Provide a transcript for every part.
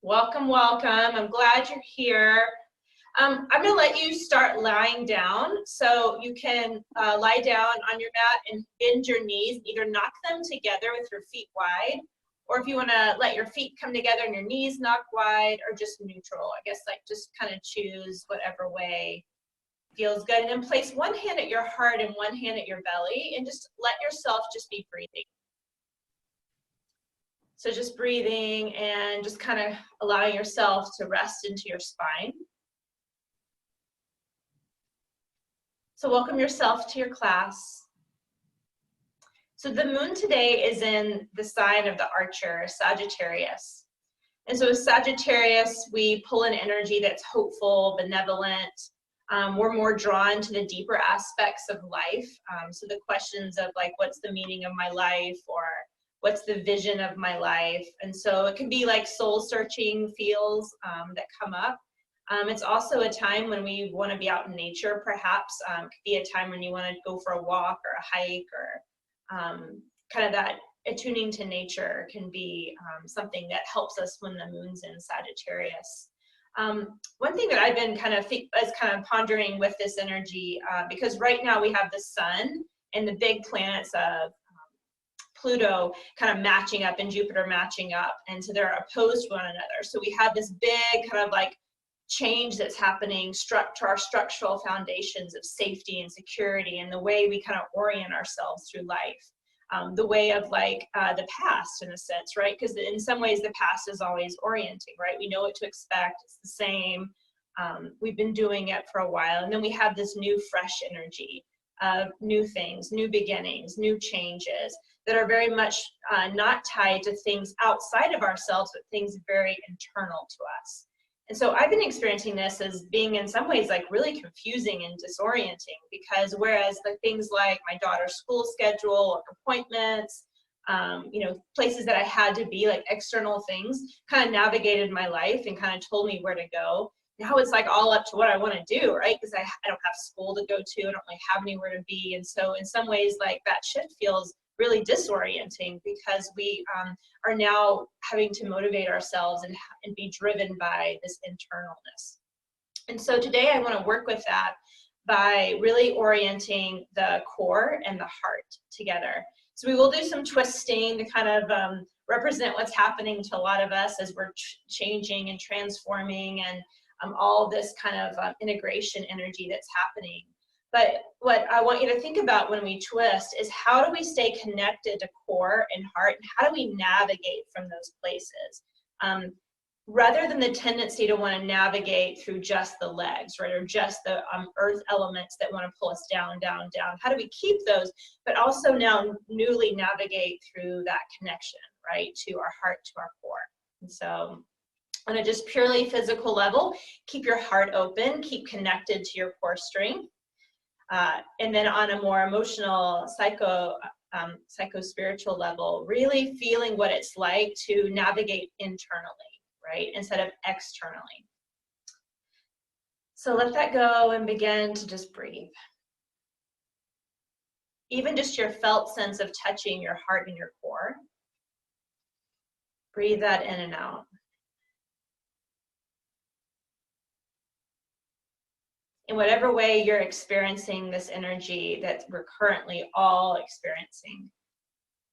Welcome, welcome. I'm glad you're here. I'm going to let you start lying down. So you can lie down on your mat and bend your knees, either knock them together with your feet wide, or if you want to let your feet come together and your knees knock wide, or just neutral. I guess like just kind of choose whatever way feels good. And then place one hand at your heart and one hand at your belly, and just let yourself just be breathing. So just breathing and just kind of allowing yourself to rest into your spine. So welcome yourself to your class. So the moon today is in the sign of the archer, Sagittarius. And so with Sagittarius, we pull in energy that's hopeful, benevolent. We're more drawn to the deeper aspects of life. So the questions of like, what's the meaning of my life, or what's the vision of my life? And so it can be like soul searching feels that come up. It's also a time when we want to be out in nature, perhaps. It could be a time when you want to go for a walk or a hike, or kind of that attuning to nature can be something that helps us when the moon's in Sagittarius. One thing that I've been kind of pondering with this energy, because right now we have the sun and the big planets of Pluto kind of matching up and Jupiter matching up, and so they're opposed to one another. So we have this big kind of like change that's happening to our structural foundations of safety and security, and the way we kind of orient ourselves through life, the way of like the past in a sense, right? Because in some ways the past is always orienting, right? We know what to expect. It's the same. We've been doing it for a while, and then we have this new fresh energy of new things, new beginnings, new changes that are very much not tied to things outside of ourselves, but things very internal to us. And so I've been experiencing this as being in some ways like really confusing and disorienting, because whereas the things like my daughter's school schedule, or appointments, places that I had to be, like external things, kind of navigated my life and kind of told me where to go. Now it's like all up to what I want to do, right? Because I don't have school to go to, I don't really have anywhere to be. And so in some ways, like that shift feels really disorienting, because we are now having to motivate ourselves and be driven by this internalness. And so today I want to work with that by really orienting the core and the heart together. So we will do some twisting to kind of represent what's happening to a lot of us as we're changing and transforming, and all this kind of integration energy that's happening. But what I want you to think about when we twist is, how do we stay connected to core and heart, and how do we navigate from those places? Rather than the tendency to want to navigate through just the legs, right, or just the earth elements that want to pull us down, down, down. How do we keep those, but also now newly navigate through that connection, right, to our heart, to our core? And so on a just purely physical level, keep your heart open, keep connected to your core strength. And then on a more emotional, psycho-spiritual level, really feeling what it's like to navigate internally, right, instead of externally. So let that go and begin to just breathe. Even just your felt sense of touching your heart and your core. Breathe that in and out. In whatever way you're experiencing this energy that we're currently all experiencing,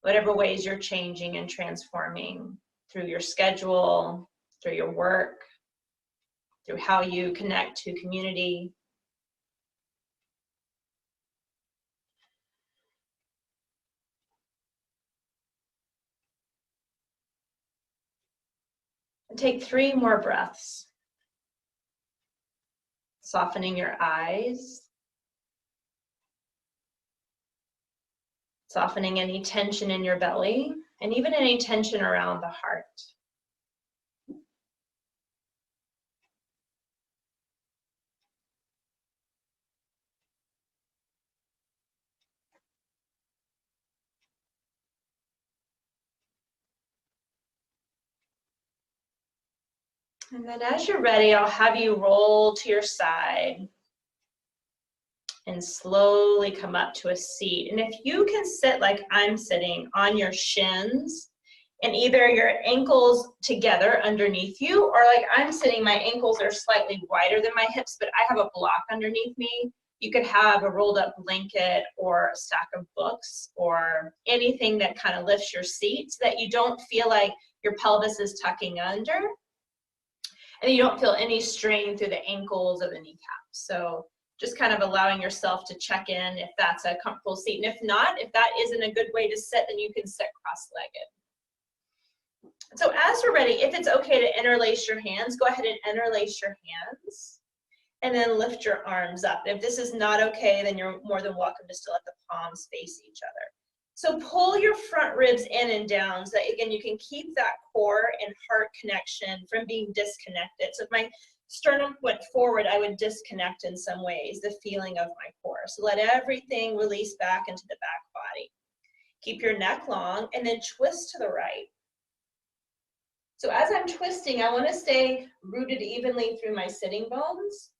whatever ways you're changing and transforming through your schedule, through your work, through how you connect to community. And take 3 more breaths. Softening your eyes, softening any tension in your belly, and even any tension around the heart. And then as you're ready, I'll have you roll to your side and slowly come up to a seat. And if you can sit like I'm sitting on your shins And either your ankles together underneath you, or like I'm sitting, my ankles are slightly wider than my hips, but I have a block underneath me. You could have a rolled up blanket or a stack of books or anything that kind of lifts your seat so that you don't feel like your pelvis is tucking under and you don't feel any strain through the ankles or the kneecaps. So just kind of allowing yourself to check in if that's a comfortable seat. And if not, if that isn't a good way to sit, then you can sit cross-legged. So as we're ready, if it's okay to interlace your hands, go ahead and interlace your hands and then lift your arms up. If this is not okay, then you're more than welcome to still let the palms face each other. So pull your front ribs in and down so that, again, you can keep that core and heart connection from being disconnected. So if my sternum went forward, I would disconnect in some ways the feeling of my core. So let everything release back into the back body. Keep your neck long and then twist to the right. So as I'm twisting, I want to stay rooted evenly through my sitting bones.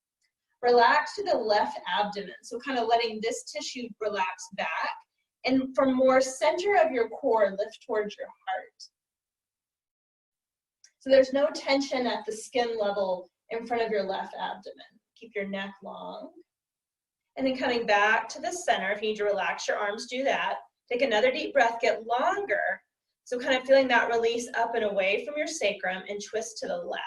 Relax to the left abdomen. So kind of letting this tissue relax back. And from more center of your core, lift towards your heart. So there's no tension at the skin level in front of your left abdomen. Keep your neck long. And then coming back to the center, if you need to relax your arms, do that. Take another deep breath, get longer. So kind of feeling that release up and away from your sacrum and twist to the left.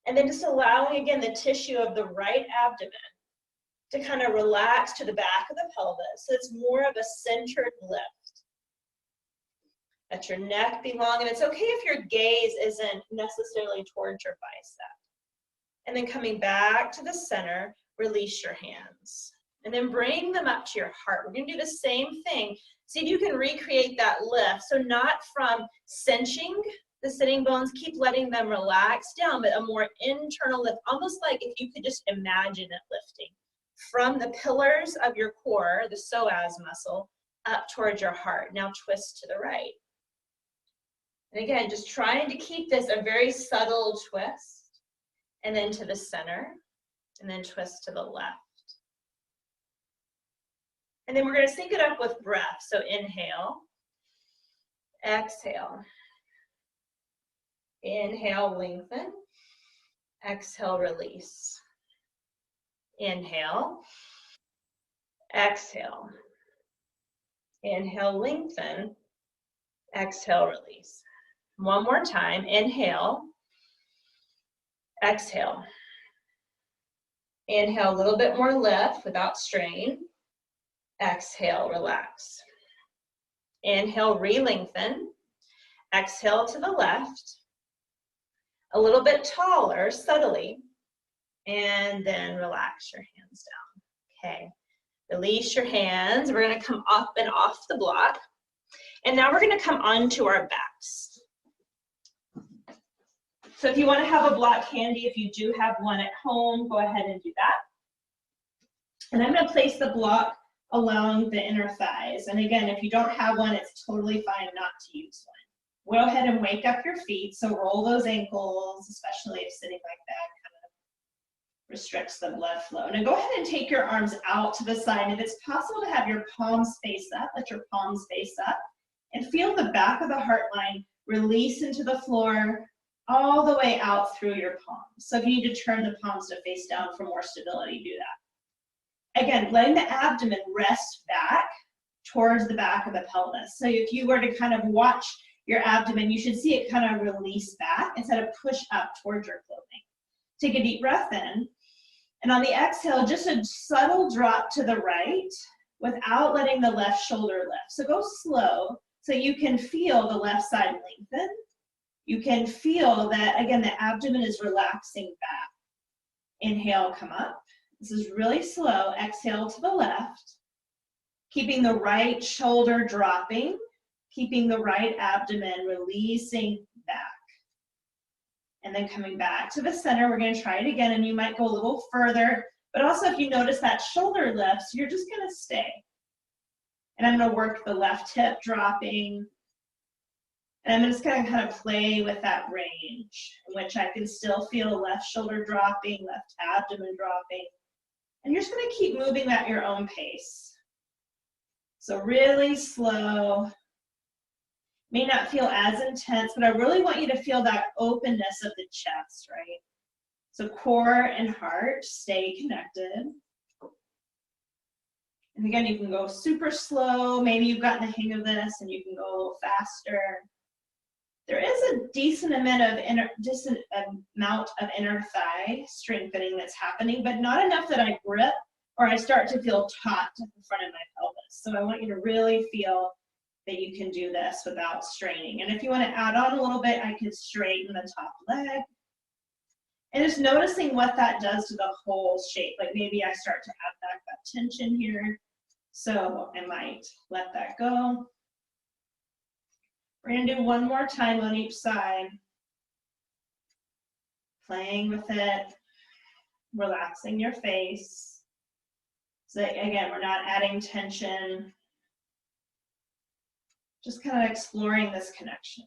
And then just allowing, again, the tissue of the right abdomen to kind of relax to the back of the pelvis. So it's more of a centered lift. Let your neck be long, and it's okay if your gaze isn't necessarily towards your bicep. And then coming back to the center, release your hands. And then bring them up to your heart. We're gonna do the same thing. See if you can recreate that lift. So not from cinching the sitting bones, keep letting them relax down, but a more internal lift, almost like if you could just imagine it lifting from the pillars of your core, the psoas muscle, up towards your heart. Now twist to the right. And again, just trying to keep this a very subtle twist, and then to the center, and then twist to the left. And then we're going to sync it up with breath. So inhale, exhale. Inhale, lengthen. Exhale, release. Inhale, exhale. Inhale, lengthen. Exhale, release. One more time. Inhale, exhale. Inhale, a little bit more lift without strain. Exhale, relax. Inhale, re-lengthen. Exhale to the left. A little bit taller, subtly. And then relax your hands down. Okay. Release your hands. We're going to come up and off the block. And now we're going to come onto our backs. So if you want to have a block handy, if you do have one at home, go ahead and do that. And I'm going to place the block along the inner thighs. And again, if you don't have one, it's totally fine not to use one. Go ahead and wake up your feet. So roll those ankles, especially if sitting like that kind of restricts the blood flow. Now go ahead and take your arms out to the side. If it's possible to have your palms face up, let your palms face up. And feel the back of the heart line release into the floor all the way out through your palms. So if you need to turn the palms to face down for more stability, do that. Again, letting the abdomen rest back towards the back of the pelvis. So if you were to kind of watch your abdomen, you should see it kind of release back instead of push up towards your clothing. Take a deep breath in. And on the exhale, just a subtle drop to the right without letting the left shoulder lift. So go slow so you can feel the left side lengthen. You can feel that, again, the abdomen is relaxing back. Inhale, come up. This is really slow. Exhale to the left. Keeping the right shoulder dropping. Keeping the right abdomen releasing back. And then coming back to the center, we're going to try it again, and you might go a little further. But also, if you notice that shoulder lifts, you're just going to stay. And I'm going to work the left hip dropping. And I'm just going to kind of play with that range, in which I can still feel left shoulder dropping, left abdomen dropping. And you're just going to keep moving at your own pace. So really slow. May not feel as intense, but I really want you to feel that openness of the chest, right? So core and heart, stay connected. And again, you can go super slow. Maybe you've gotten the hang of this and you can go a little faster. There is a decent amount of inner thigh strengthening that's happening, but not enough that I grip or I start to feel taut at the front of my pelvis. So I want you to really feel that you can do this without straining. And if you want to add on a little bit, I can straighten the top leg. And just noticing what that does to the whole shape. Like maybe I start to add back that tension here. So I might let that go. We're gonna do one more time on each side. Playing with it, relaxing your face. So again, we're not adding tension. Just kind of exploring this connection.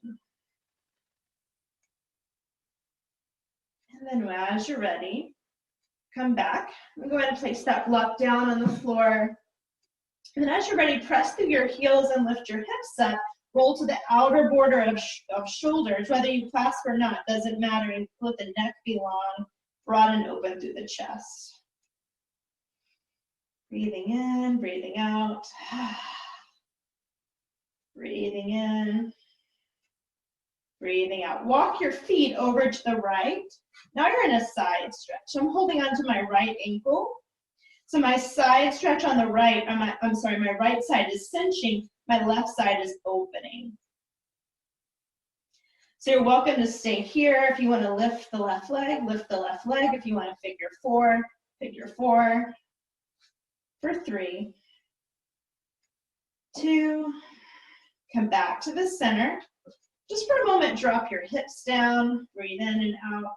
And then as you're ready, come back. I'm going to place that block down on the floor. And then as you're ready, press through your heels and lift your hips up. Roll to the outer border of shoulders, whether you clasp or not, doesn't matter. And let the neck be long, broad and open through the chest. Breathing in, breathing out. Breathing in, breathing out. Walk your feet over to the right. Now you're in a side stretch. So I'm holding onto my right ankle. So my side stretch on the right, my right side is cinching, my left side is opening. So you're welcome to stay here. If you want to lift the left leg, lift the left leg. If you want to figure four for 3, 2, come back to the center. Just for a moment, drop your hips down, breathe in and out.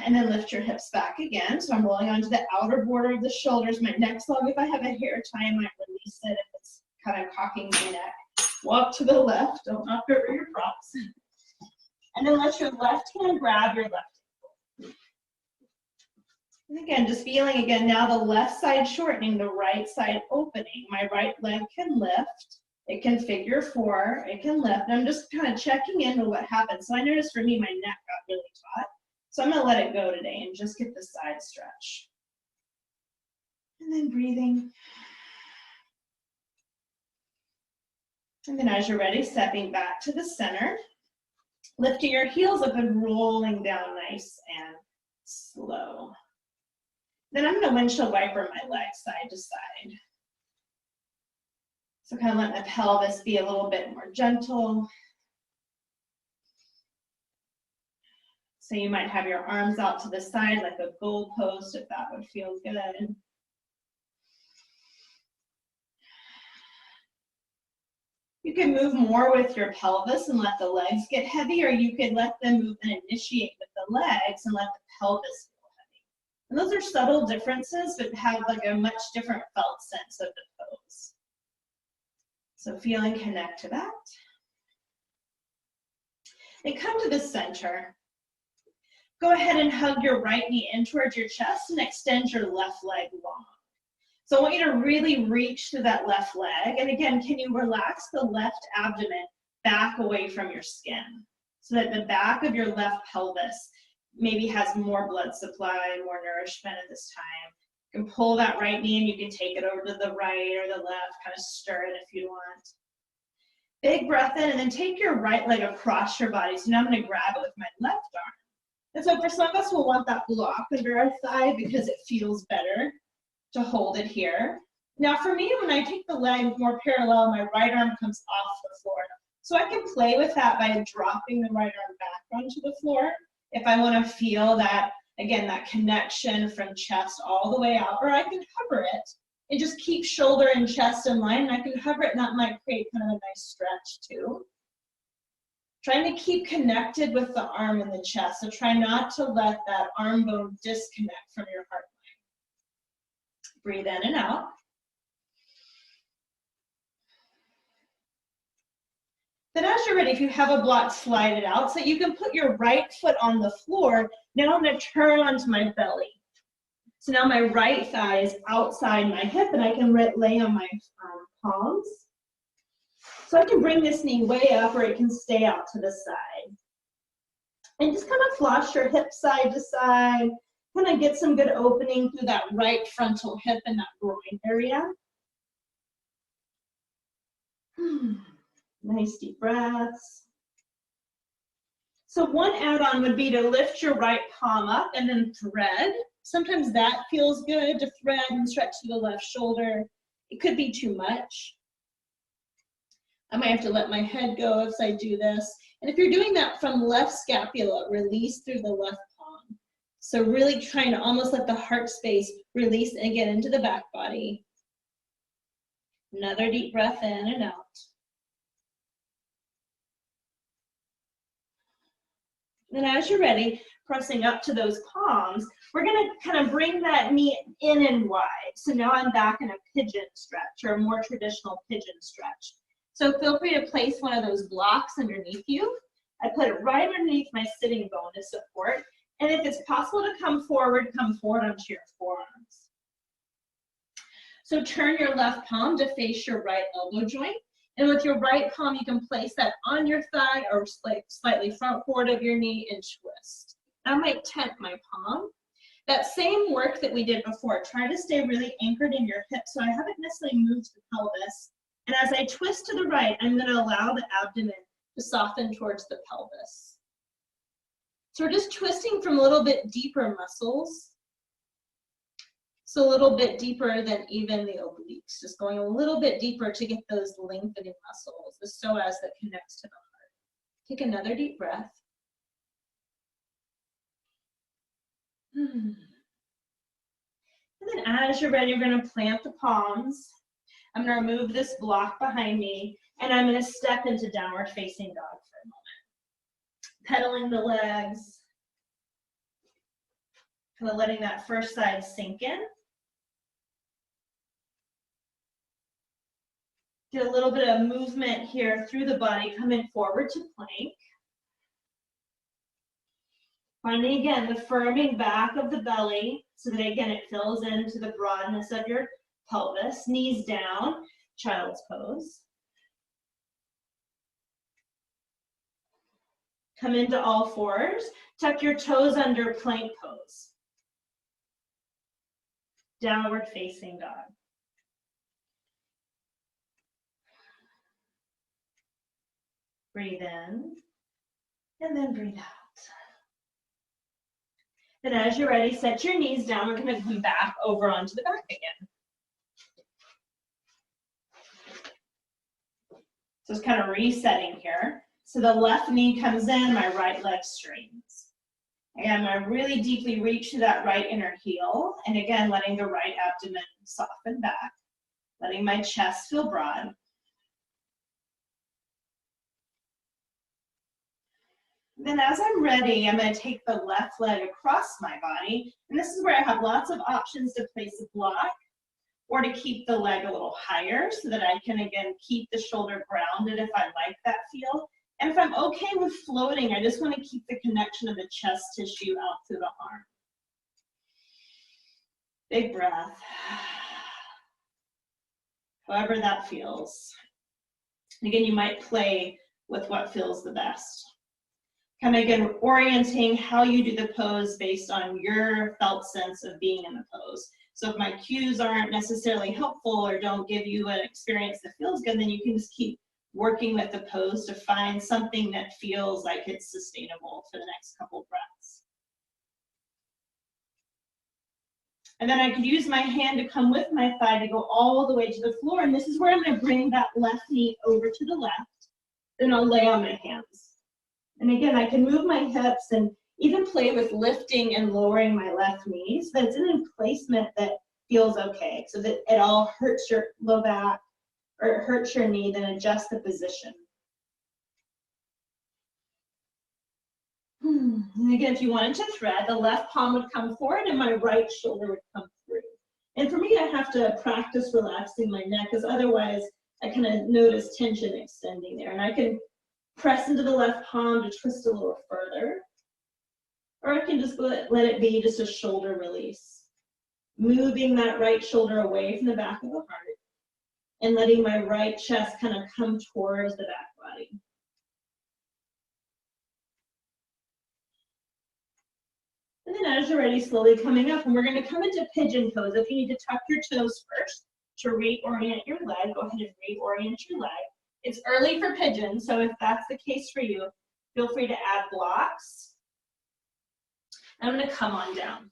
And then lift your hips back again. So I'm rolling onto the outer border of the shoulders. My neck's long. If I have a hair tie, I might release it if it's kind of cocking my neck. Walk to the left. Don't knock over your props. And then let your left hand grab your left ankle. And again, just feeling again now the left side shortening, the right side opening. My right leg can lift. It can figure 4. It can lift. And I'm just kind of checking into what happens. So I noticed for me, my neck got really taut. So I'm going to let it go today and just get the side stretch. And then breathing. And then as you're ready, stepping back to the center, lifting your heels up and rolling down nice and slow. Then I'm going to windshield wiper my legs side to side. So kind of letting the pelvis be a little bit more gentle. So you might have your arms out to the side like a goalpost if that would feel good. You can move more with your pelvis and let the legs get heavy, or you could let them move and initiate with the legs and let the pelvis feel heavy. And those are subtle differences, but have like a much different felt sense of the pose. So feeling connect to that. And come to the center. Go ahead and hug your right knee in towards your chest and extend your left leg long. So I want you to really reach through that left leg. And again, can you relax the left abdomen back away from your skin so that the back of your left pelvis maybe has more blood supply, more nourishment at this time. You can pull that right knee and you can take it over to the right or the left, kind of stir it if you want. Big breath in and then take your right leg across your body. So now I'm going to grab it with my left arm. And so for some of us, we'll want that block under our thigh because it feels better to hold it here. Now for me, when I take the leg more parallel, my right arm comes off the floor. So I can play with that by dropping the right arm back onto the floor if I want to feel that, again, that connection from chest all the way out, or I can hover it and just keep shoulder and chest in line, and I can hover it and that might create kind of a nice stretch too. Trying to keep connected with the arm and the chest, so try not to let that arm bone disconnect from your heart line. Breathe in and out. Then as you're ready, if you have a block, slide it out so you can put your right foot on the floor. Now I'm going to turn onto my belly. So now my right thigh is outside my hip and I can lay on my palms. So I can bring this knee way up or it can stay out to the side. And just kind of floss your hip side to side, kind of get some good opening through that right frontal hip and that groin area. Nice deep breaths. So one add-on would be to lift your right palm up and then thread. Sometimes that feels good to thread and stretch to the left shoulder. It could be too much. I might have to let my head go as I do this. And if you're doing that from left scapula, release through the left palm. So really trying to almost let the heart space release and get into the back body. Another deep breath in and out. And as you're ready, pressing up to those palms, we're gonna kind of bring that knee in and wide. So now I'm back in a pigeon stretch or a more traditional pigeon stretch. So feel free to place one of those blocks underneath you. I put it right underneath my sitting bone to support. And if it's possible to come forward onto your forearms. So turn your left palm to face your right elbow joint. And with your right palm, you can place that on your thigh or slightly front forward of your knee and twist. I might tent my palm. That same work that we did before, try to stay really anchored in your hip so I haven't necessarily moved the pelvis. And as I twist to the right, I'm gonna allow the abdomen to soften towards the pelvis. So we're just twisting from a little bit deeper muscles. So a little bit deeper than even the obliques, just going a little bit deeper to get those lengthening muscles, the psoas that connects to the heart. Take another deep breath. And then as you're ready, you're gonna plant the palms. I'm gonna remove this block behind me, and I'm gonna step into downward facing dog for a moment. Pedaling the legs, kind of letting that first side sink in. Get a little bit of movement here through the body, coming forward to plank. Finding again the firming back of the belly so that again it fills into the broadness of your pelvis. Knees down, child's pose. Come into all fours. Tuck your toes under plank pose. Downward facing dog. Breathe in, and then breathe out. And as you're ready, set your knees down. We're gonna come back over onto the back again. So it's kind of resetting here. So the left knee comes in, my right leg straightens. Again, I'm gonna really deeply reach to that right inner heel. And again, letting the right abdomen soften back, letting my chest feel broad. Then as I'm ready, I'm going to take the left leg across my body. And this is where I have lots of options to place a block or to keep the leg a little higher so that I can, again, keep the shoulder grounded if I like that feel. And if I'm okay with floating, I just want to keep the connection of the chest tissue out through the arm. Big breath. However that feels. And again, you might play with what feels the best. Kind of again, orienting how you do the pose based on your felt sense of being in the pose. So if my cues aren't necessarily helpful or don't give you an experience that feels good, then you can just keep working with the pose to find something that feels like it's sustainable for the next couple breaths. And then I could use my hand to come with my thigh to go all the way to the floor. And this is where I'm going to bring that left knee over to the left. Then I'll lay on my hands. And again, I can move my hips and even play with lifting and lowering my left knee so that it's in a placement that feels okay, so that it all hurts your low back or it hurts your knee, then adjust the position. And again, if you wanted to thread, the left palm would come forward and my right shoulder would come through. And for me, I have to practice relaxing my neck because otherwise I kind of notice tension extending there. And I can press into the left palm to twist a little further. Or I can just let it be just a shoulder release. Moving that right shoulder away from the back of the heart. and letting my right chest kind of come towards the back body. And then as you're ready, slowly coming up, and we're going to come into pigeon pose. If you need to tuck your toes first to reorient your leg, go ahead and reorient your leg. It's early for pigeon, so if that's the case for you, feel free to add blocks. I'm going to come on down.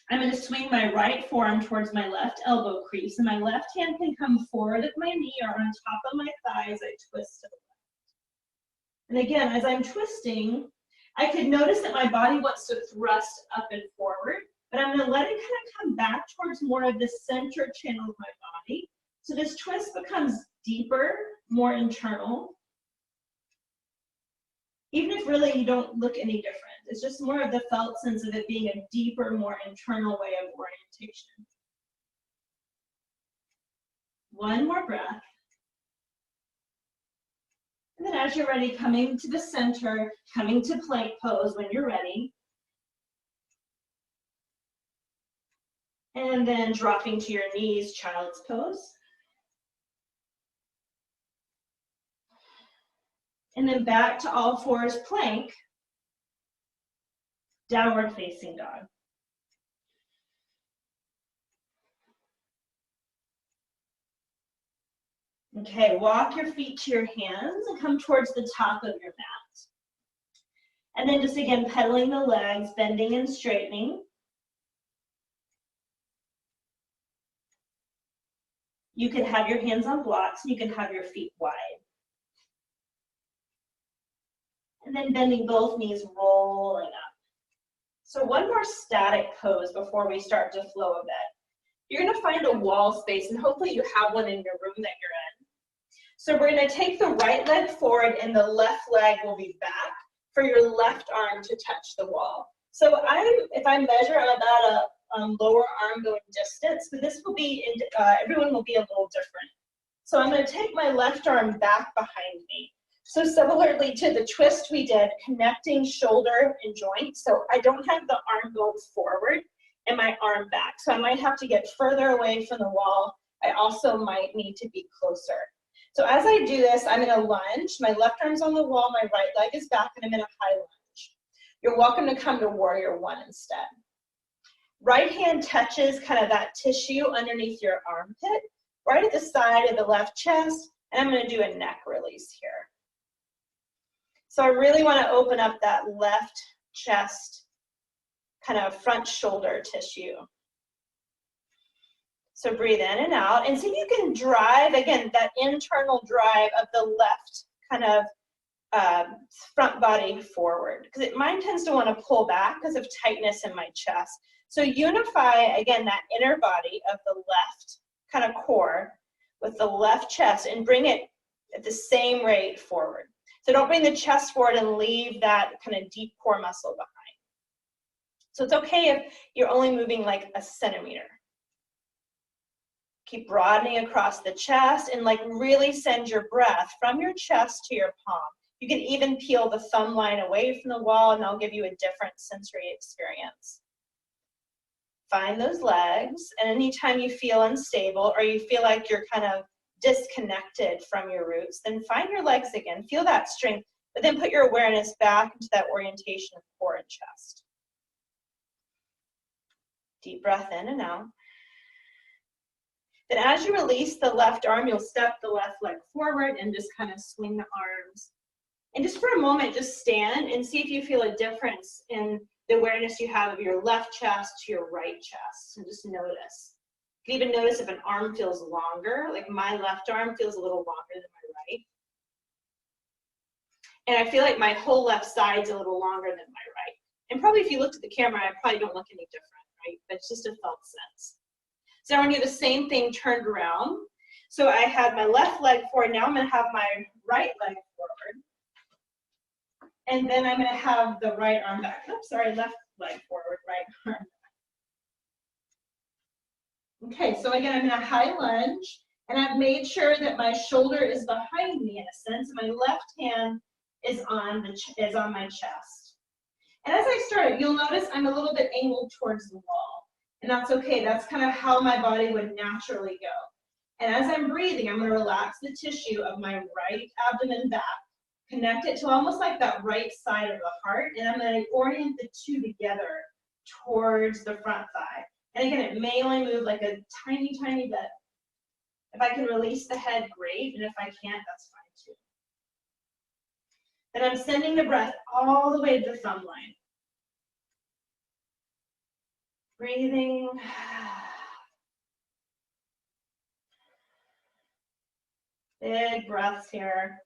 I'm going to swing my right forearm towards my left elbow crease, and my left hand can come forward at my knee or on top of my thighs. I twist to the left. And again, as I'm twisting, I could notice that my body wants to thrust up and forward, but I'm going to let it kind of come back towards more of the center channel of my body. So this twist becomes deeper, more internal. Even if really you don't look any different. It's just more of the felt sense of it being a deeper, more internal way of orientation. One more breath. And then as you're ready, coming to the center, coming to plank pose when you're ready. And then dropping to your knees, child's pose. And then back to all fours plank, downward facing dog. Okay, walk your feet to your hands and come towards the top of your mat. And then just again, pedaling the legs, bending and straightening. You can have your hands on blocks, you can have your feet wide. And then bending both knees, rolling up. So one more static pose before we start to flow a bit. You're going to find a wall space, and hopefully you have one in your room that you're in. So we're going to take the right leg forward, and the left leg will be back for your left arm to touch the wall. So if I measure, I'm about a lower arm going distance, but this will be, everyone will be a little different. So I'm going to take my left arm back behind me. So similarly to the twist we did, connecting shoulder and joint. So I don't have the arm going forward and my arm back. So I might have to get further away from the wall. I also might need to be closer. So as I do this, I'm in a lunge. My left arm's on the wall, my right leg is back, and I'm in a high lunge. You're welcome to come to warrior one instead. Right hand touches kind of that tissue underneath your armpit, right at the side of the left chest, and I'm going to do a neck release here. So I really want to open up that left chest, kind of front shoulder tissue. So breathe in and out, and see if you can drive, again, that internal drive of the left kind of front body forward, because mine tends to want to pull back because of tightness in my chest. So unify, again, that inner body of the left kind of core with the left chest and bring it at the same rate forward. So don't bring the chest forward and leave that kind of deep core muscle behind. So it's okay if you're only moving like a centimeter. Keep broadening across the chest and like really send your breath from your chest to your palm. You can even peel the thumb line away from the wall and I'll give you a different sensory experience. Find those legs, and anytime you feel unstable or you feel like you're kind of disconnected from your roots, then find your legs again, feel that strength, but then put your awareness back into that orientation of core and chest. Deep breath in and out. Then as you release the left arm, you'll step the left leg forward and just kind of swing the arms. And just for a moment, just stand and see if you feel a difference in the awareness you have of your left chest to your right chest, and just notice. You can even notice if an arm feels longer, like my left arm feels a little longer than my right. And I feel like my whole left side's a little longer than my right. And probably if you looked at the camera, I probably don't look any different, right? But it's just a felt sense. So now we're going to do the same thing turned around. So I had my left leg forward, now I'm going to have my right leg forward. And then I'm going to have the right arm back. Oops, sorry, left leg forward, right arm back. Okay, so again, I'm in a high lunge, and I've made sure that my shoulder is behind me in a sense. My left hand is on my chest. And as I start, you'll notice I'm a little bit angled towards the wall. And that's okay. That's kind of how my body would naturally go. And as I'm breathing, I'm going to relax the tissue of my right abdomen back, connect it to almost like that right side of the heart, and I'm going to orient the two together towards the front thigh. And again, it may only move like a tiny, tiny bit. If I can release the head, great, and if I can't, that's fine too. Then I'm sending the breath all the way to the thumb line. Breathing. Big breaths here.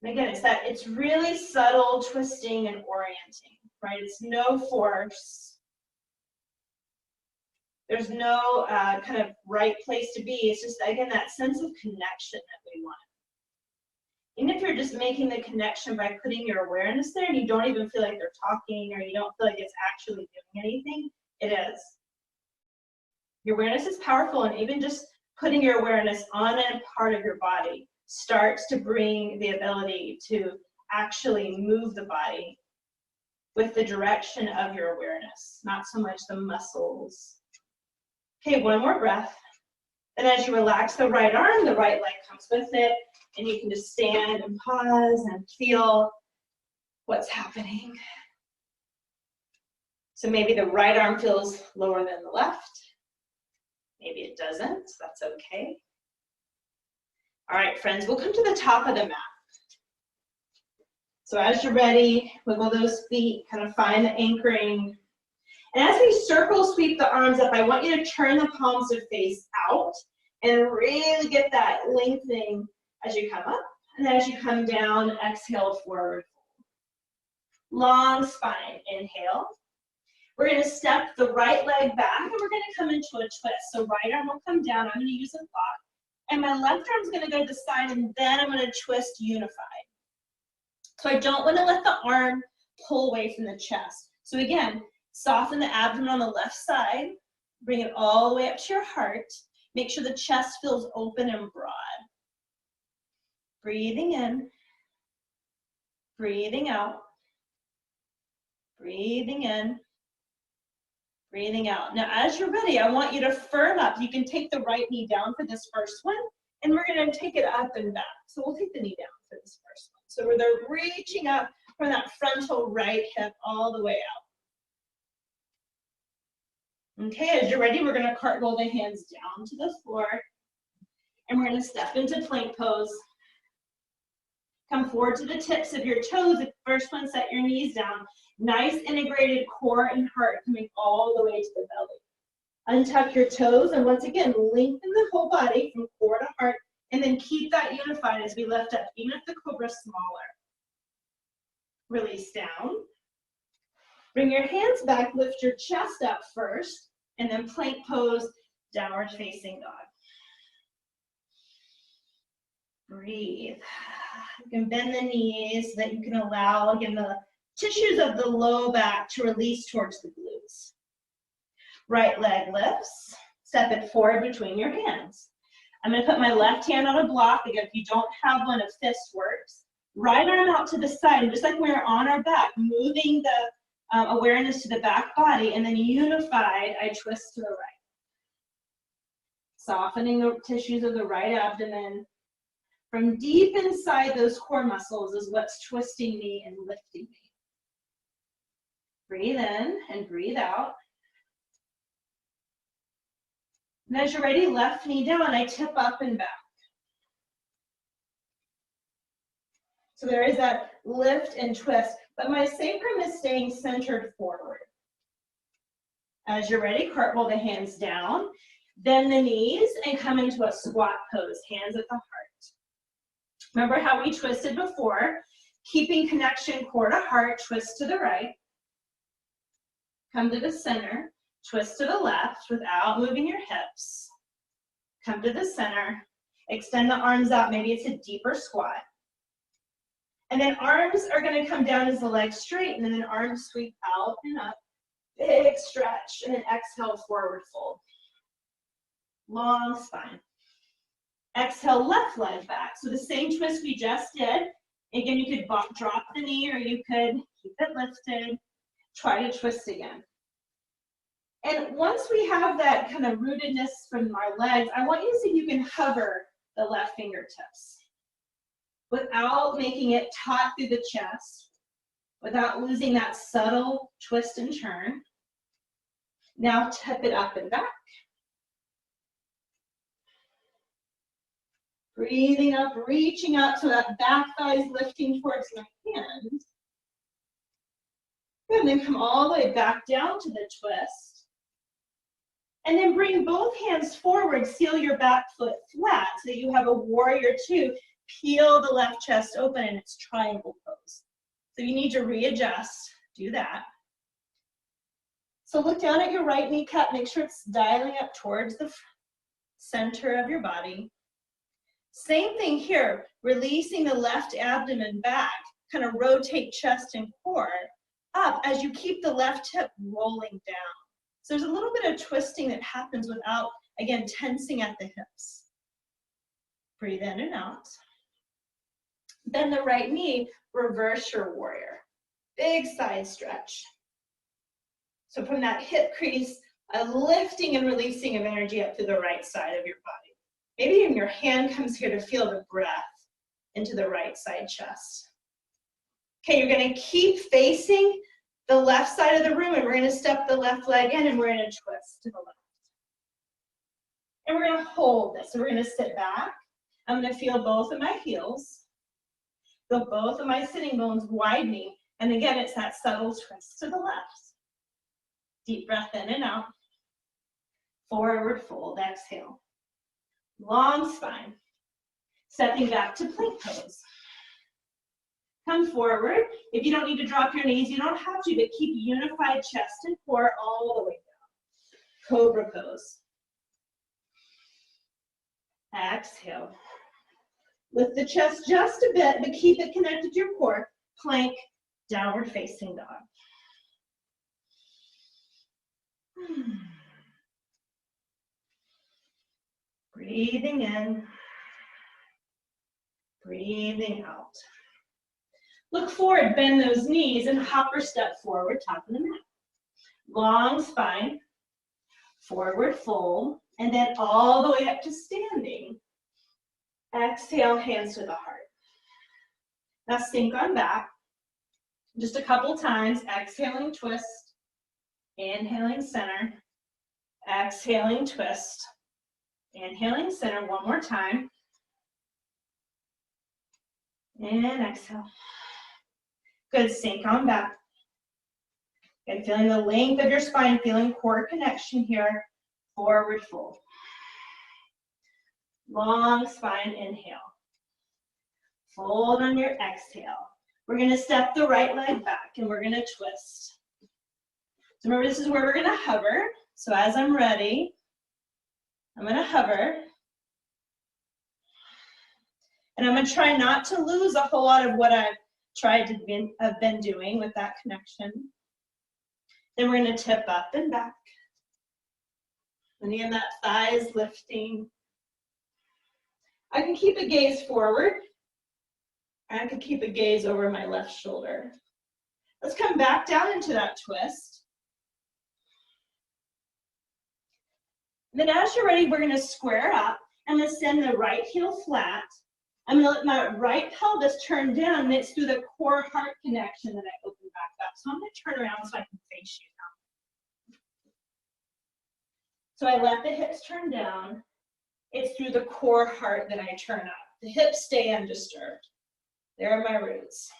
And again, it's really subtle twisting and orienting, right? It's no force. There's no kind of right place to be. It's just, again, that sense of connection that we want. Even if you're just making the connection by putting your awareness there and you don't even feel like they're talking or you don't feel like it's actually doing anything, it is. Your awareness is powerful, and even just putting your awareness on a part of your body starts to bring the ability to actually move the body with the direction of your awareness, not so much the muscles. Okay, one more breath. And as you relax the right arm, the right leg comes with it, and you can just stand and pause and feel what's happening. So maybe the right arm feels lower than the left. Maybe it doesn't, that's okay. All right, friends, we'll come to the top of the mat. So as you're ready, wiggle those feet, kind of find the anchoring. And as we circle sweep the arms up, I want you to turn the palms to face out and really get that lengthening as you come up. And then as you come down, exhale, forward. Long spine, inhale. We're going to step the right leg back, and we're going to come into a twist. So right arm will come down. I'm going to use a block. And my left arm is going to go to the side, and then I'm going to twist unified. So I don't want to let the arm pull away from the chest. So again, soften the abdomen on the left side. Bring it all the way up to your heart. Make sure the chest feels open and broad. Breathing in. Breathing out. Breathing in. Breathing out. Now, as you're ready, I want you to firm up. You can take the right knee down for this first one, and we're going to take it up and back. So we'll take the knee down for this first one. So they're reaching up from that frontal right hip all the way out. Okay, as you're ready, we're going to cartwheel the hands down to the floor, and we're going to step into plank pose. Come forward to the tips of your toes. The first one, set your knees down. Nice integrated core and heart coming all the way to the belly. Untuck your toes, and once again, lengthen the whole body from core to heart, and then keep that unified as we lift up, even if the cobra is smaller. Release down. Bring your hands back, lift your chest up first, and then plank pose, downward facing dog. Breathe. You can bend the knees so that you can allow, again, the tissues of the low back to release towards the glutes. Right leg lifts. Step it forward between your hands. I'm going to put my left hand on a block. Again, if you don't have one, a fist works. Right arm out to the side, and just like we're on our back, moving the awareness to the back body, and then unified, I twist to the right. Softening the tissues of the right abdomen. From deep inside those core muscles is what's twisting me and lifting me. Breathe in and breathe out. And as you're ready, left knee down, I tip up and back. So there is that lift and twist, but my sacrum is staying centered forward. As you're ready, cartwheel the hands down, bend the knees, and come into a squat pose, hands at the heart. Remember how we twisted before? Keeping connection core to heart, twist to the right. Come to the center, twist to the left without moving your hips. Come to the center, extend the arms out, maybe it's a deeper squat. And then arms are going to come down as the legs straighten, and then arms sweep out and up. Big stretch, and then exhale, forward fold. Long spine. Exhale, left leg back. So the same twist we just did. Again, you could drop the knee, or you could keep it lifted. Try to twist again. And once we have that kind of rootedness from our legs, I want you to see if you can hover the left fingertips without making it taut through the chest, without losing that subtle twist and turn. Now tip it up and back. Breathing up, reaching up so that back thigh is lifting towards my hand. Good, and then come all the way back down to the twist. And then bring both hands forward, seal your back foot flat so that you have a warrior two. Peel the left chest open and it's triangle pose. So you need to readjust, do that. So look down at your right kneecap, make sure it's dialing up towards the center of your body. Same thing here, releasing the left abdomen back, kind of rotate chest and core up as you keep the left hip rolling down. So there's a little bit of twisting that happens without, again, tensing at the hips. Breathe in and out. Bend the right knee, reverse your warrior. Big side stretch. So from that hip crease, a lifting and releasing of energy up to the right side of your body. Maybe even your hand comes here to feel the breath into the right side chest. Okay, you're gonna keep facing the left side of the room and we're gonna step the left leg in and we're gonna twist to the left. And we're gonna hold this. So we're gonna sit back. I'm gonna feel both of my heels. Feel both of my sitting bones widening. And again, it's that subtle twist to the left. Deep breath in and out. Forward fold, exhale. Long spine. Stepping back to plank pose. Come forward. If you don't need to drop your knees, you don't have to, but keep unified chest and core all the way down. Cobra pose. Exhale. Lift the chest just a bit, but keep it connected to your core. Plank, downward facing dog. Breathing in, breathing out. Look forward, bend those knees and hopper step forward, top of the mat. Long spine, forward fold, and then all the way up to standing. Exhale, hands to the heart. Now sink on back. Just a couple times, exhaling, twist. Inhaling, center. Exhaling, twist. Inhaling, center, one more time. And exhale. Good, sink on back. And feeling the length of your spine, feeling core connection here. Forward fold. Long spine, inhale. Fold on your exhale. We're gonna step the right leg back and we're gonna twist. So remember, this is where we're gonna hover. So as I'm ready, I'm gonna hover. And I'm gonna try not to lose a whole lot of what I've been doing with that connection. Then we're gonna tip up and back. And again, that thigh is lifting. I can keep a gaze forward. I can keep a gaze over my left shoulder. Let's come back down into that twist. And then as you're ready, we're gonna square up. I'm gonna send the right heel flat. I'm gonna let my right pelvis turn down, and it's through the core heart connection that I open back up. So I'm gonna turn around so I can face you now. So I let the hips turn down. It's through the core heart that I turn up. The hips stay undisturbed. There are my roots.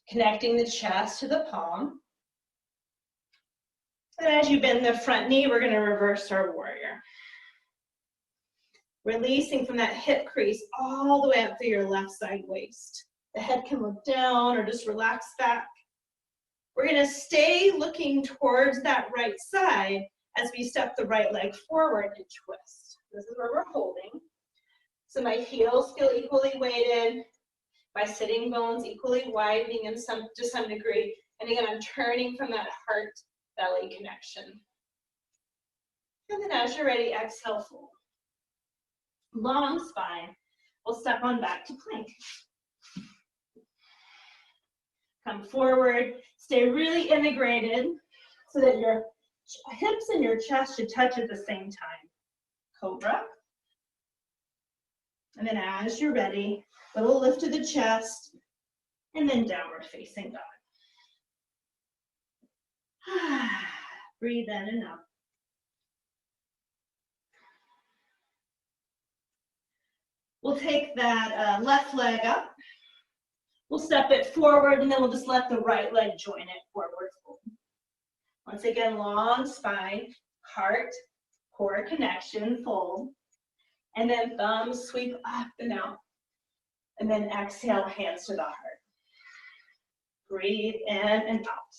Connecting the chest to the palm. And as you bend the front knee, we're gonna reverse our warrior. Releasing from that hip crease all the way up through your left side waist. The head can look down or just relax back. We're gonna stay looking towards that right side as we step the right leg forward and twist. This is where we're holding. So my heels feel equally weighted, my sitting bones equally widening to some degree. And again, I'm turning from that heart-belly connection. And then as you're ready, exhale, fold. Long spine. We'll step on back to plank. Come forward, stay really integrated so that your hips and your chest should touch at the same time. Cobra. And then as you're ready, little lift to the chest, and then downward facing dog. Breathe in and out. We'll take that left leg up. We'll step it forward, and then we'll just let the right leg join it, forward fold. Once again, long spine, heart, core connection, fold. And then thumbs sweep up and out. And then exhale, hands to the heart. Breathe in and out.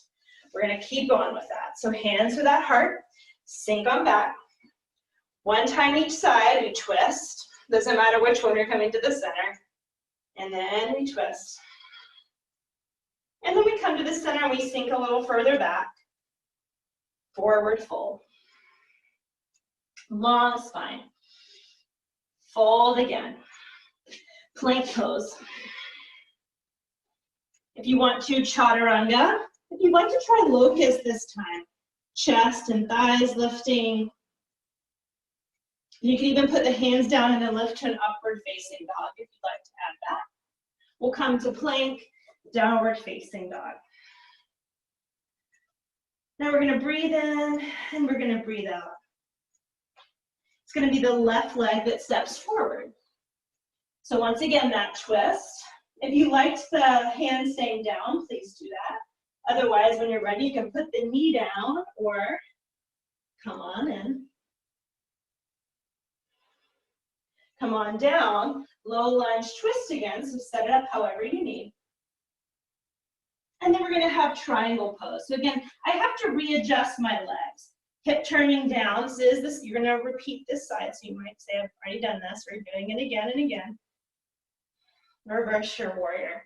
We're gonna keep going with that. So hands to that heart, sink on back. One time each side, we twist. Doesn't matter which one, you're coming to the center. And then we twist. And then we come to the center and we sink a little further back. Forward fold. Long spine. Fold again. Plank pose. If you want to, chaturanga. If you'd like to try locust this time, chest and thighs lifting. You can even put the hands down and then lift to an upward facing dog if you'd like to add that. We'll come to plank, downward facing dog. Now we're gonna breathe in and we're gonna breathe out. It's gonna be the left leg that steps forward. So once again, that twist. If you liked the hand staying down, please do that. Otherwise, when you're ready, you can put the knee down or come on in. Come on down, low lunge twist again, so set it up however you need. And then we're gonna have triangle pose. So again, I have to readjust my legs. Hip turning down, so is this, you're gonna repeat this side, so you might say, I've already done this, we're doing it again and again. Reverse your warrior.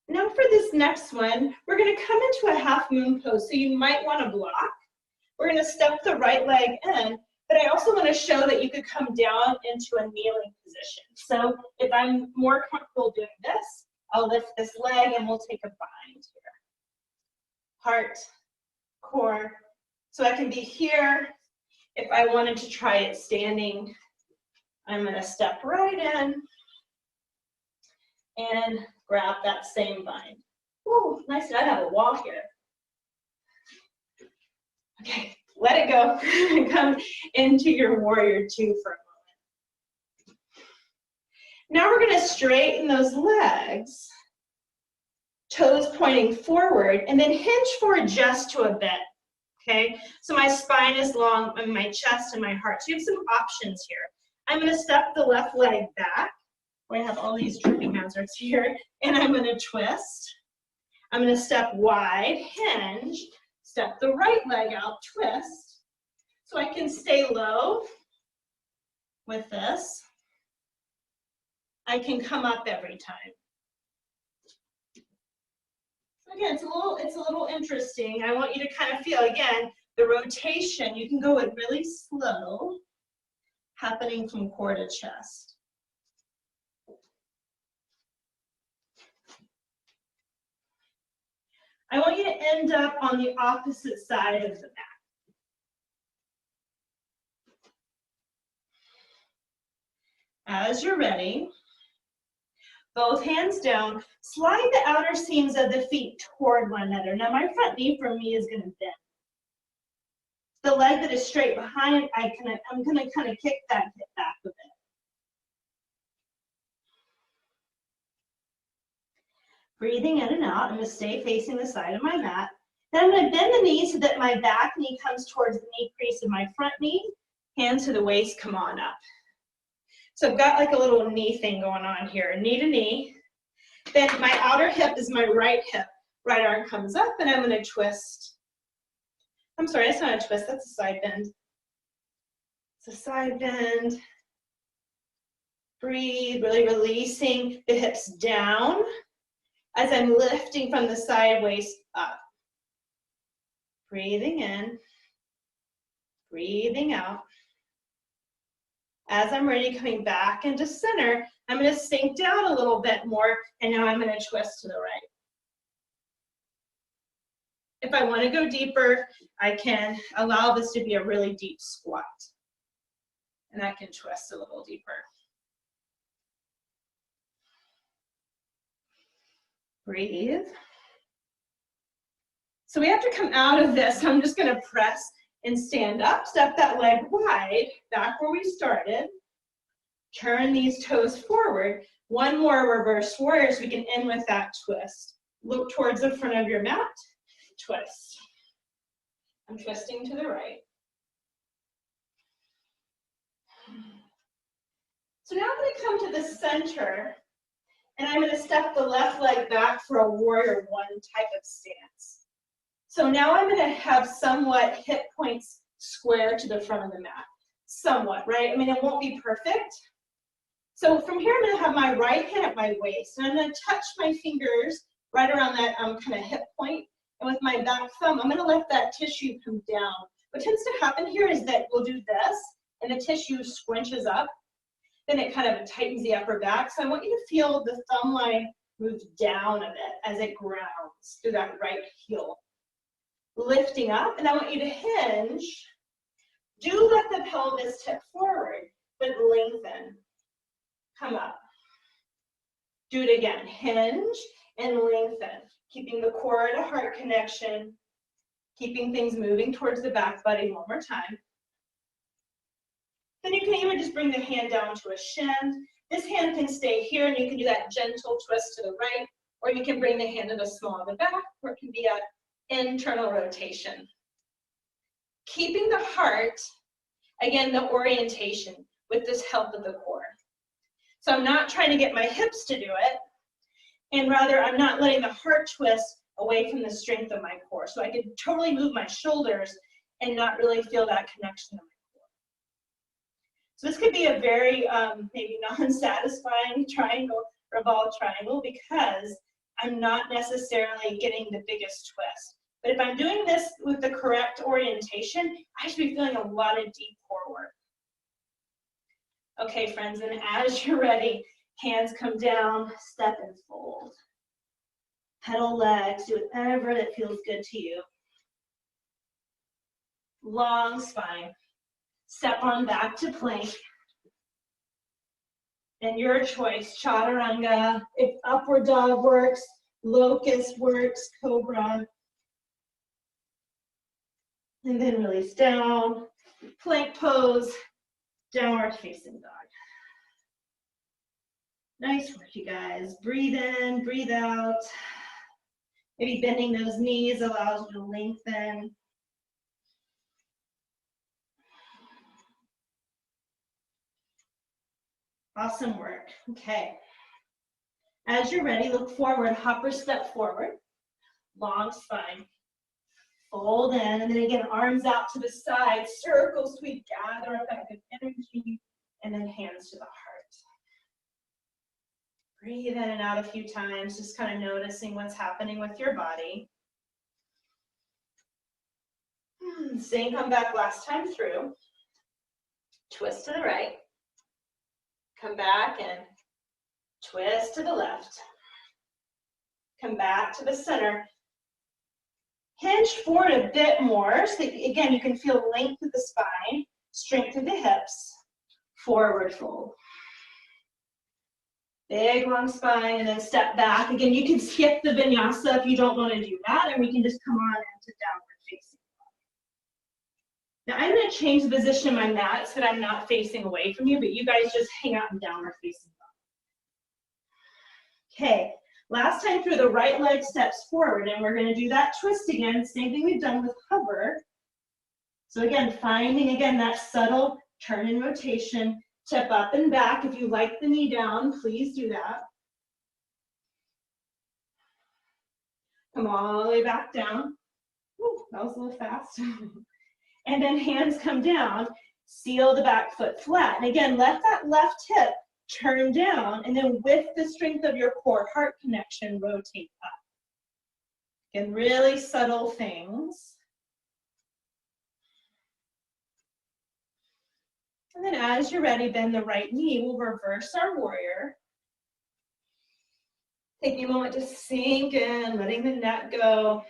Now for this next one, we're gonna come into a half moon pose, so you might wanna block. We're gonna step the right leg in, but I also wanna show that you could come down into a kneeling position. So if I'm more comfortable doing this, I'll lift this leg and we'll take a bind here. Heart, core. So I can be here. If I wanted to try it standing, I'm gonna step right in and grab that same bind. Ooh, nice, I have a wall here. Okay, let it go and come into your warrior two for a moment. Now we're gonna straighten those legs, toes pointing forward, and then hinge forward just to a bit, okay? So my spine is long, and my chest and my heart. So you have some options here. I'm gonna step the left leg back. I have all these tripping hazards here, and I'm gonna twist. I'm gonna step wide, hinge, step the right leg out, twist. So I can stay low with this. I can come up every time. Again, it's a little interesting. I want you to kind of feel, again, the rotation. You can go it really slow, happening from core to chest. I want you to end up on the opposite side of the mat. As you're ready, both hands down, slide the outer seams of the feet toward one another. Now my front knee for me is gonna bend. The leg that is straight behind, I'm gonna kind of kick that hip back a bit. Breathing in and out, I'm gonna stay facing the side of my mat. Then I'm gonna bend the knee so that my back knee comes towards the knee crease of my front knee. Hands to the waist, come on up. So I've got like a little knee thing going on here, knee to knee. Then my outer hip is my right hip. Right arm comes up and I'm gonna twist. I'm sorry, that's not a twist, that's a side bend. It's a side bend. Breathe, really releasing the hips down as I'm lifting from the side waist up. Breathing in, breathing out. As I'm ready, coming back into center, I'm going to sink down a little bit more, and now I'm going to twist to the right. If I want to go deeper, I can allow this to be a really deep squat, and I can twist a little deeper. Breathe. So we have to come out of this. I'm just going to press and stand up, step that leg wide, back where we started. Turn these toes forward. One more reverse warrior so we can end with that twist. Look towards the front of your mat, twist. I'm twisting to the right. So now I'm going to come to the center, and I'm going to step the left leg back for a warrior one type of stance. So now I'm going to have somewhat hip points square to the front of the mat. Somewhat, right? I mean, it won't be perfect. So from here, I'm going to have my right hand at my waist, and I'm going to touch my fingers right around that kind of hip point. And with my back thumb, I'm going to let that tissue come down. What tends to happen here is that we'll do this, and the tissue squinches up. Then it kind of tightens the upper back. So I want you to feel the thumb line move down a bit as it grounds through that right heel. Lifting up, and I want you to hinge. Do let the pelvis tip forward, but lengthen. Come up. Do it again. Hinge and lengthen. Keeping the core to heart connection. Keeping things moving towards the back body one more time. Then you can even just bring the hand down to a shin. This hand can stay here, and you can do that gentle twist to the right, or you can bring the hand to the small of the back, or it can be an internal rotation. Keeping the heart, again, the orientation with this help of the core. So I'm not trying to get my hips to do it, and rather I'm not letting the heart twist away from the strength of my core. So I can totally move my shoulders and not really feel that connection to my core. So this could be a very maybe non-satisfying triangle, revolved triangle, because I'm not necessarily getting the biggest twist. But if I'm doing this with the correct orientation, I should be feeling a lot of deep core work. Okay, friends, and as you're ready, hands come down, step and fold. Pedal legs, do whatever that feels good to you. Long spine. Step on back to plank. And your choice, chaturanga, if upward dog works, locust works, cobra. And then release down, plank pose, downward facing dog. Nice work, you guys. Breathe in, breathe out. Maybe bending those knees allows you to lengthen. Awesome work. Okay. As you're ready, look forward, hop or step forward. Long spine. Fold in, and then again, arms out to the side, circle, sweep, gather up that good energy, and then hands to the heart. Breathe in and out a few times, just kind of noticing what's happening with your body. Same come back last time through. Twist to the right. Come back and twist to the left. Come back to the center. Hinge forward a bit more, so that, again, you can feel length of the spine, strength of the hips, forward fold. Big, long spine, and then step back. Again, you can skip the vinyasa if you don't want to do that, and we can just come on into downward facing. Now, I'm going to change the position of my mat so that I'm not facing away from you, but you guys just hang out in downward facing. Okay. Last time through, the right leg steps forward, and we're going to do that twist again, same thing we've done with hover. So again, finding, again, that subtle turn and rotation, tip up and back. If you like the knee down, please do that. Come all the way back down. Ooh, that was a little fast. And then hands come down, seal the back foot flat. And again, let that left hip turn down, and then with the strength of your core heart connection, rotate up. Again, really subtle things. And then as you're ready, bend the right knee. We'll reverse our warrior. Taking a moment to sink in, letting the neck go.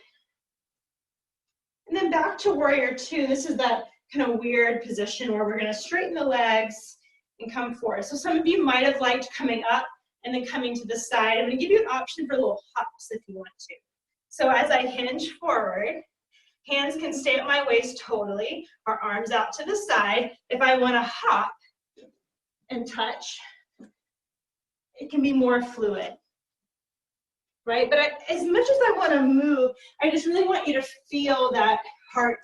And then back to warrior two. This is that kind of weird position where we're going to straighten the legs and come forward. So some of you might have liked coming up and then coming to the side. I'm going to give you an option for little hops if you want to. So as I hinge forward, hands can stay at my waist totally, our arms out to the side. If I want to hop and touch, it can be more fluid, right? But as much as I want to move, I just really want you to feel that heart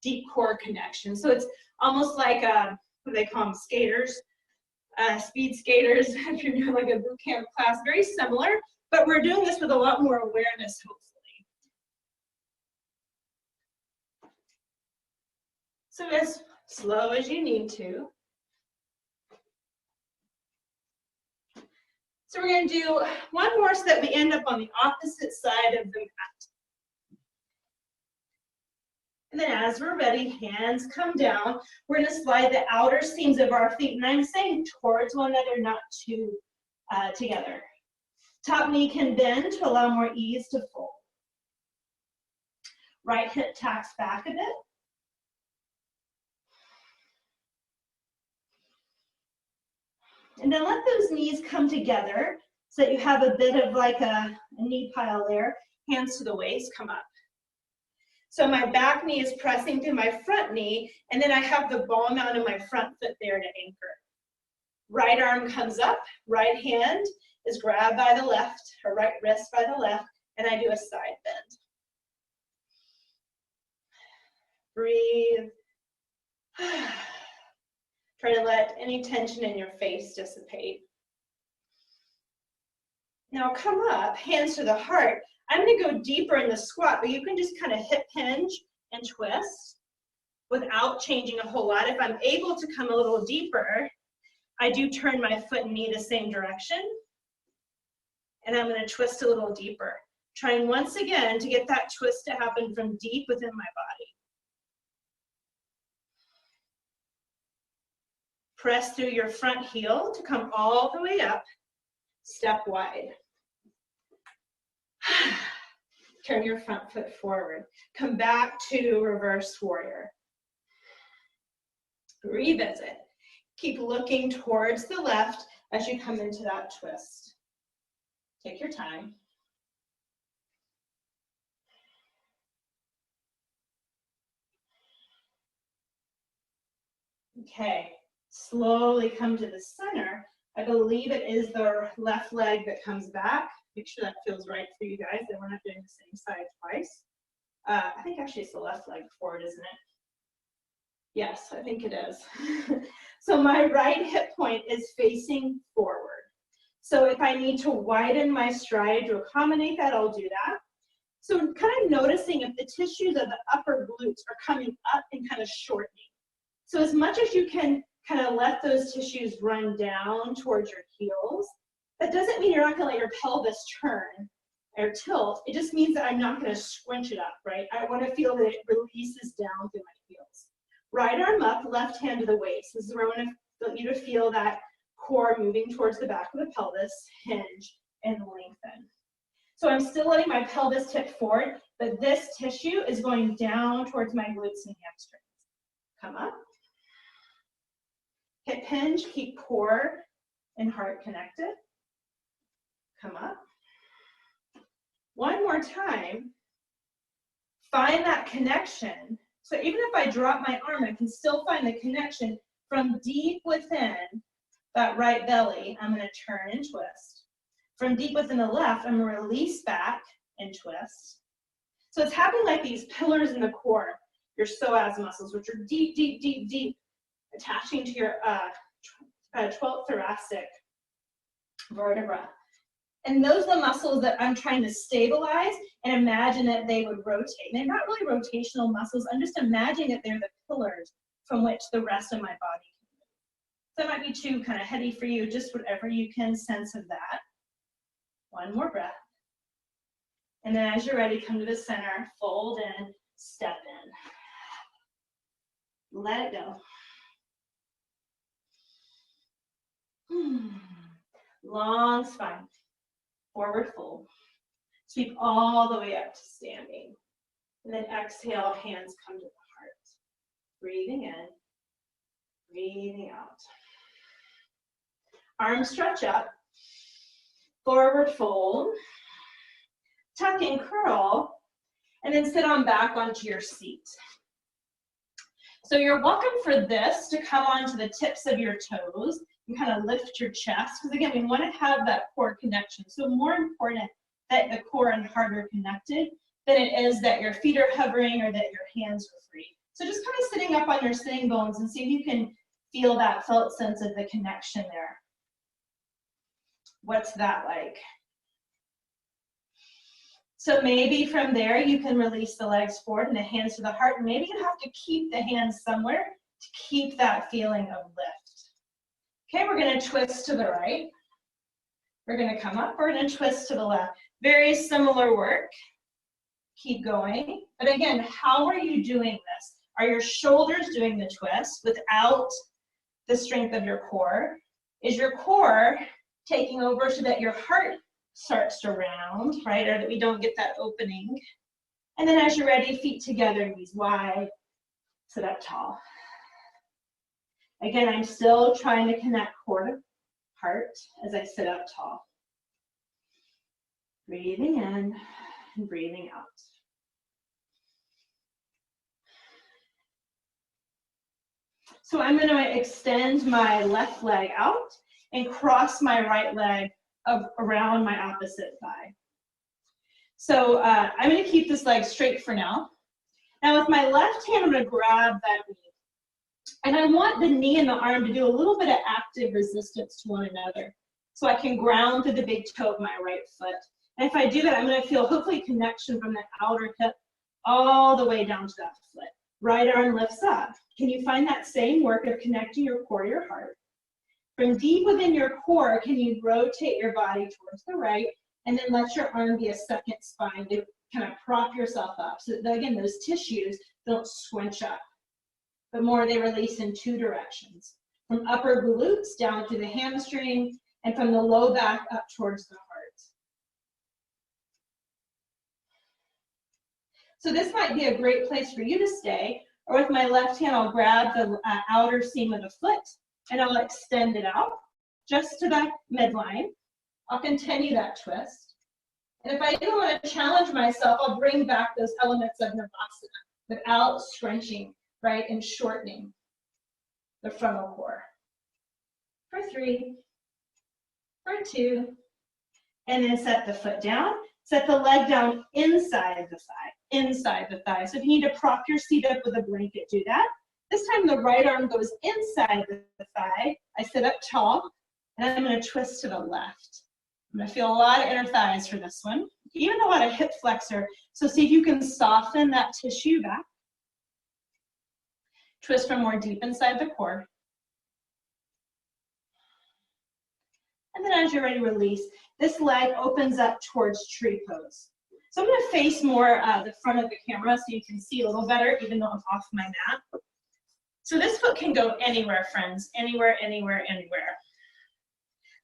deep core connection. So it's almost like, what do they call them, skaters, speed skaters, if you're doing like a boot camp class, very similar, but we're doing this with a lot more awareness, hopefully. So as slow as you need to. So we're going to do one more so that we end up on the opposite side of the mat. And then as we're ready, hands come down. We're going to slide the outer seams of our feet, and I'm saying towards one another, not too together. Top knee can bend to allow more ease to fold. Right hip tacks back a bit. And then let those knees come together so that you have a bit of like a knee pile there. Hands to the waist, come up. So my back knee is pressing through my front knee, and then I have the ball mount of my front foot there to anchor. Right arm comes up, right hand is grabbed by the left, or right wrist by the left, and I do a side bend. Breathe. Try to let any tension in your face dissipate. Now come up, hands to the heart. I'm going to go deeper in the squat, but you can just kind of hip hinge and twist without changing a whole lot. If I'm able to come a little deeper, I do turn my foot and knee the same direction, and I'm going to twist a little deeper, trying once again to get that twist to happen from deep within my body. Press through your front heel to come all the way up, step wide. Turn your front foot forward. Come back to reverse warrior. Revisit. Keep looking towards the left as you come into that twist. Take your time. Okay, slowly come to the center. I believe it is the left leg that comes back. Make sure that feels right for you guys, that we're not doing the same side twice. I think actually it's the left leg forward, isn't it? Yes, I think it is. So my right hip point is facing forward. So if I need to widen my stride to accommodate that, I'll do that. So kind of noticing if the tissues of the upper glutes are coming up and kind of shortening. So as much as you can kind of let those tissues run down towards your heels, that doesn't mean you're not going to let your pelvis turn or tilt. It just means that I'm not going to scrunch it up, right? I want to feel that it releases down through my heels. Right arm up, left hand to the waist. This is where I want you to feel that core moving towards the back of the pelvis, hinge, and lengthen. So I'm still letting my pelvis tip forward, but this tissue is going down towards my glutes and hamstrings. Come up. Hip hinge, keep core and heart connected. Come up. One more time. Find that connection. So even if I drop my arm, I can still find the connection from deep within that right belly. I'm going to turn and twist. From deep within the left, I'm going to release back and twist. So it's happening like these pillars in the core, your psoas muscles, which are deep, deep, deep, deep, attaching to your 12th thoracic vertebra. And those are the muscles that I'm trying to stabilize and imagine that they would rotate. And they're not really rotational muscles. I'm just imagining that they're the pillars from which the rest of my body can move. So that might be too kind of heady for you, just whatever you can sense of that. One more breath. And then as you're ready, come to the center, fold in, step in. Let it go. Long spine. Forward fold. Sweep all the way up to standing. And then exhale, hands come to the heart. Breathing in, breathing out. Arms stretch up. Forward fold. Tuck and curl. And then sit on back onto your seat. So you're welcome for this to come onto the tips of your toes and kind of lift your chest. Because again, we want to have that core connection. So more important that the core and heart are connected than it is that your feet are hovering or that your hands are free. So just kind of sitting up on your sitting bones and see if you can feel that felt sense of the connection there. What's that like? So maybe from there you can release the legs forward and the hands to the heart. And maybe you have to keep the hands somewhere to keep that feeling of lift. Okay, we're going to twist to the right. We're going to come up. We're going to twist to the left. Very similar work. Keep going. But again, how are you doing this? Are your shoulders doing the twist without the strength of your core? Is your core taking over so that your heart starts to round, right? Or that we don't get that opening. And then as you're ready, feet together, knees wide, sit up tall. Again, I'm still trying to connect core to heart as I sit up tall. Breathing in and breathing out. So I'm going to extend my left leg out and cross my right leg around my opposite thigh. So I'm going to keep this leg straight for now. Now with my left hand, I'm going to grab that knee. And I want the knee and the arm to do a little bit of active resistance to one another. So I can ground through the big toe of my right foot. And if I do that, I'm going to feel hopefully connection from the outer hip all the way down to that foot. Right arm lifts up. Can you find that same work of connecting your core to your heart? From deep within your core, can you rotate your body towards the right and then let your arm be a second spine to kind of prop yourself up so that, again, those tissues don't squinch up, but more they release in two directions, from upper glutes down to the hamstring and from the low back up towards the heart. So this might be a great place for you to stay, or with my left hand, I'll grab the outer seam of the foot and I'll extend it out just to that midline. I'll continue that twist. And if I even want to challenge myself, I'll bring back those elements of Navasana without scrunching, right, and shortening the frontal core. For 3, for 2, and then set the foot down. Set the leg down inside the thigh, So if you need to prop your seat up with a blanket, do that. This time the right arm goes inside the thigh. I sit up tall, and I'm going to twist to the left. I'm going to feel a lot of inner thighs for this one, even a lot of hip flexor. So see if you can soften that tissue back. Twist from more deep inside the core. And then as you're ready, release. This leg opens up towards tree pose. So I'm going to face more the front of the camera so you can see a little better, even though I'm off my mat. So this foot can go anywhere, friends, anywhere, anywhere, anywhere.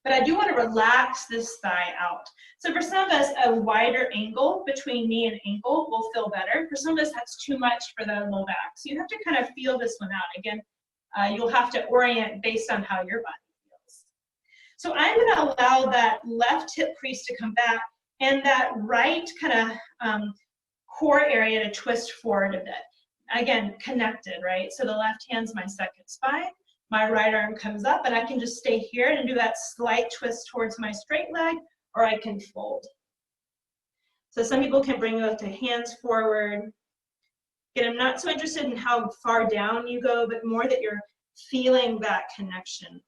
But I do want to relax this thigh out. So for some of us, a wider angle between knee and ankle will feel better. For some of us, that's too much for the low back. So you have to kind of feel this one out. Again, you'll have to orient based on how your body feels. So I'm going to allow that left hip crease to come back and that right kind of core area to twist forward a bit. Again, connected, right? So the left hand's my second spine. My right arm comes up, and I can just stay here and do that slight twist towards my straight leg, or I can fold. So some people can bring both the hands forward. Again, I'm not so interested in how far down you go, but more that you're feeling that connection.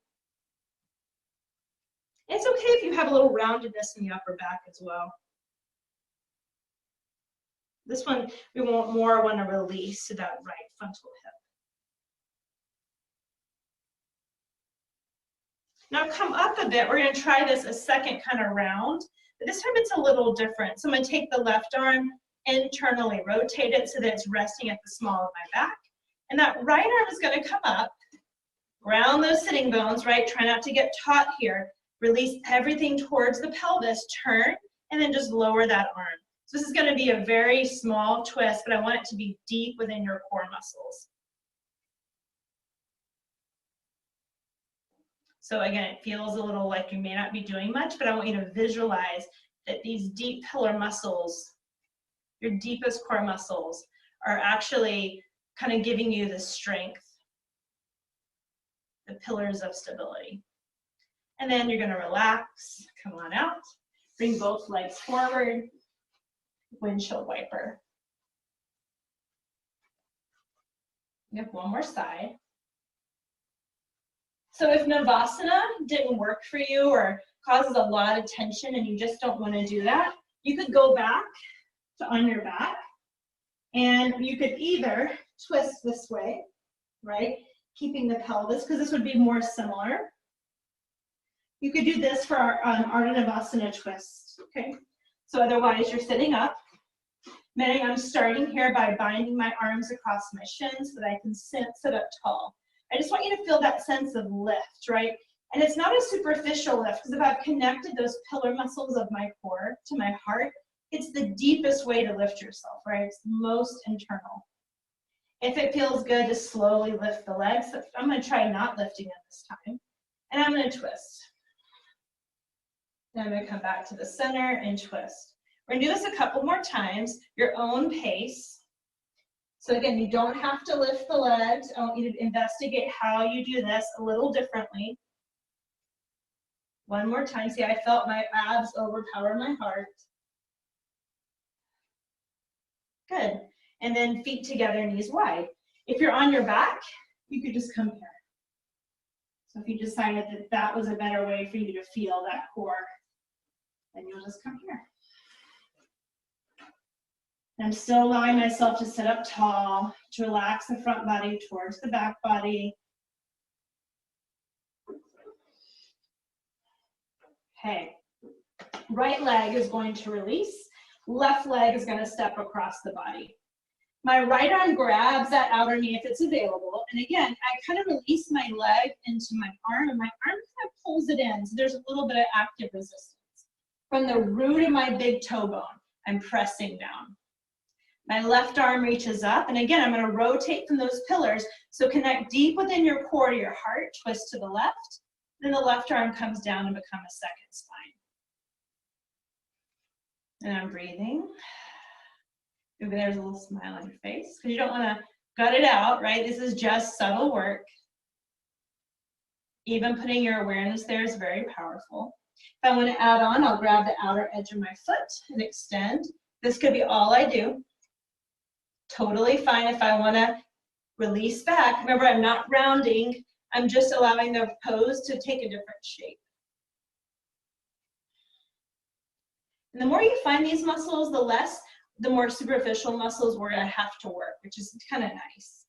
It's okay if you have a little roundedness in the upper back as well. This one, we want to release to that right frontal hip. Now come up a bit. We're going to try this a second kind of round, but this time it's a little different. So I'm going to take the left arm, internally rotate it so that it's resting at the small of my back. And that right arm is going to come up, round those sitting bones, right? Try not to get taut here. Release everything towards the pelvis, turn, and then just lower that arm. So this is going to be a very small twist, but I want it to be deep within your core muscles. So again, it feels a little like you may not be doing much, but I want you to visualize that these deep pillar muscles, your deepest core muscles, are actually kind of giving you the strength, the pillars of stability. And then you're gonna relax, come on out, bring both legs forward, windshield wiper. Yep, one more side. So if Navasana didn't work for you or causes a lot of tension and you just don't wanna do that, you could go back to on your back and you could either twist this way, right? Keeping the pelvis, because this would be more similar. You could do this for our Ardha Navasana twist, okay? So otherwise you're sitting up. Meaning I'm starting here by binding my arms across my shins so that I can sit up tall. I just want you to feel that sense of lift, right? And it's not a superficial lift, because if I've connected those pillar muscles of my core to my heart, it's the deepest way to lift yourself, right? It's the most internal. If it feels good to slowly lift the legs, I'm gonna try not lifting it this time. And I'm gonna twist. Then I'm gonna come back to the center and twist. We're gonna do this a couple more times, your own pace. So again, you don't have to lift the legs. I want you to investigate how you do this a little differently. One more time. See, I felt my abs overpower my heart. Good. And then feet together, knees wide. If you're on your back, you could just compare. So if you decided that that was a better way for you to feel that core, then you'll just come here. I'm still allowing myself to sit up tall, to relax the front body towards the back body. Okay. Right leg is going to release. Left leg is going to step across the body. My right arm grabs that outer knee if it's available. And again, I kind of release my leg into my arm, and my arm kind of pulls it in. So there's a little bit of active resistance. From the root of my big toe bone, I'm pressing down. My left arm reaches up, and again, I'm going to rotate from those pillars. So connect deep within your core to your heart, twist to the left. Then the left arm comes down and become a second spine. And I'm breathing. Maybe there's a little smile on your face, because you don't want to gut it out, right? This is just subtle work. Even putting your awareness there is very powerful. If I want to add on, I'll grab the outer edge of my foot and extend. This could be all I do. Totally fine if I want to release back. Remember, I'm not rounding. I'm just allowing the pose to take a different shape. And the more you find these muscles, the more superficial muscles we're going to have to work, which is kind of nice.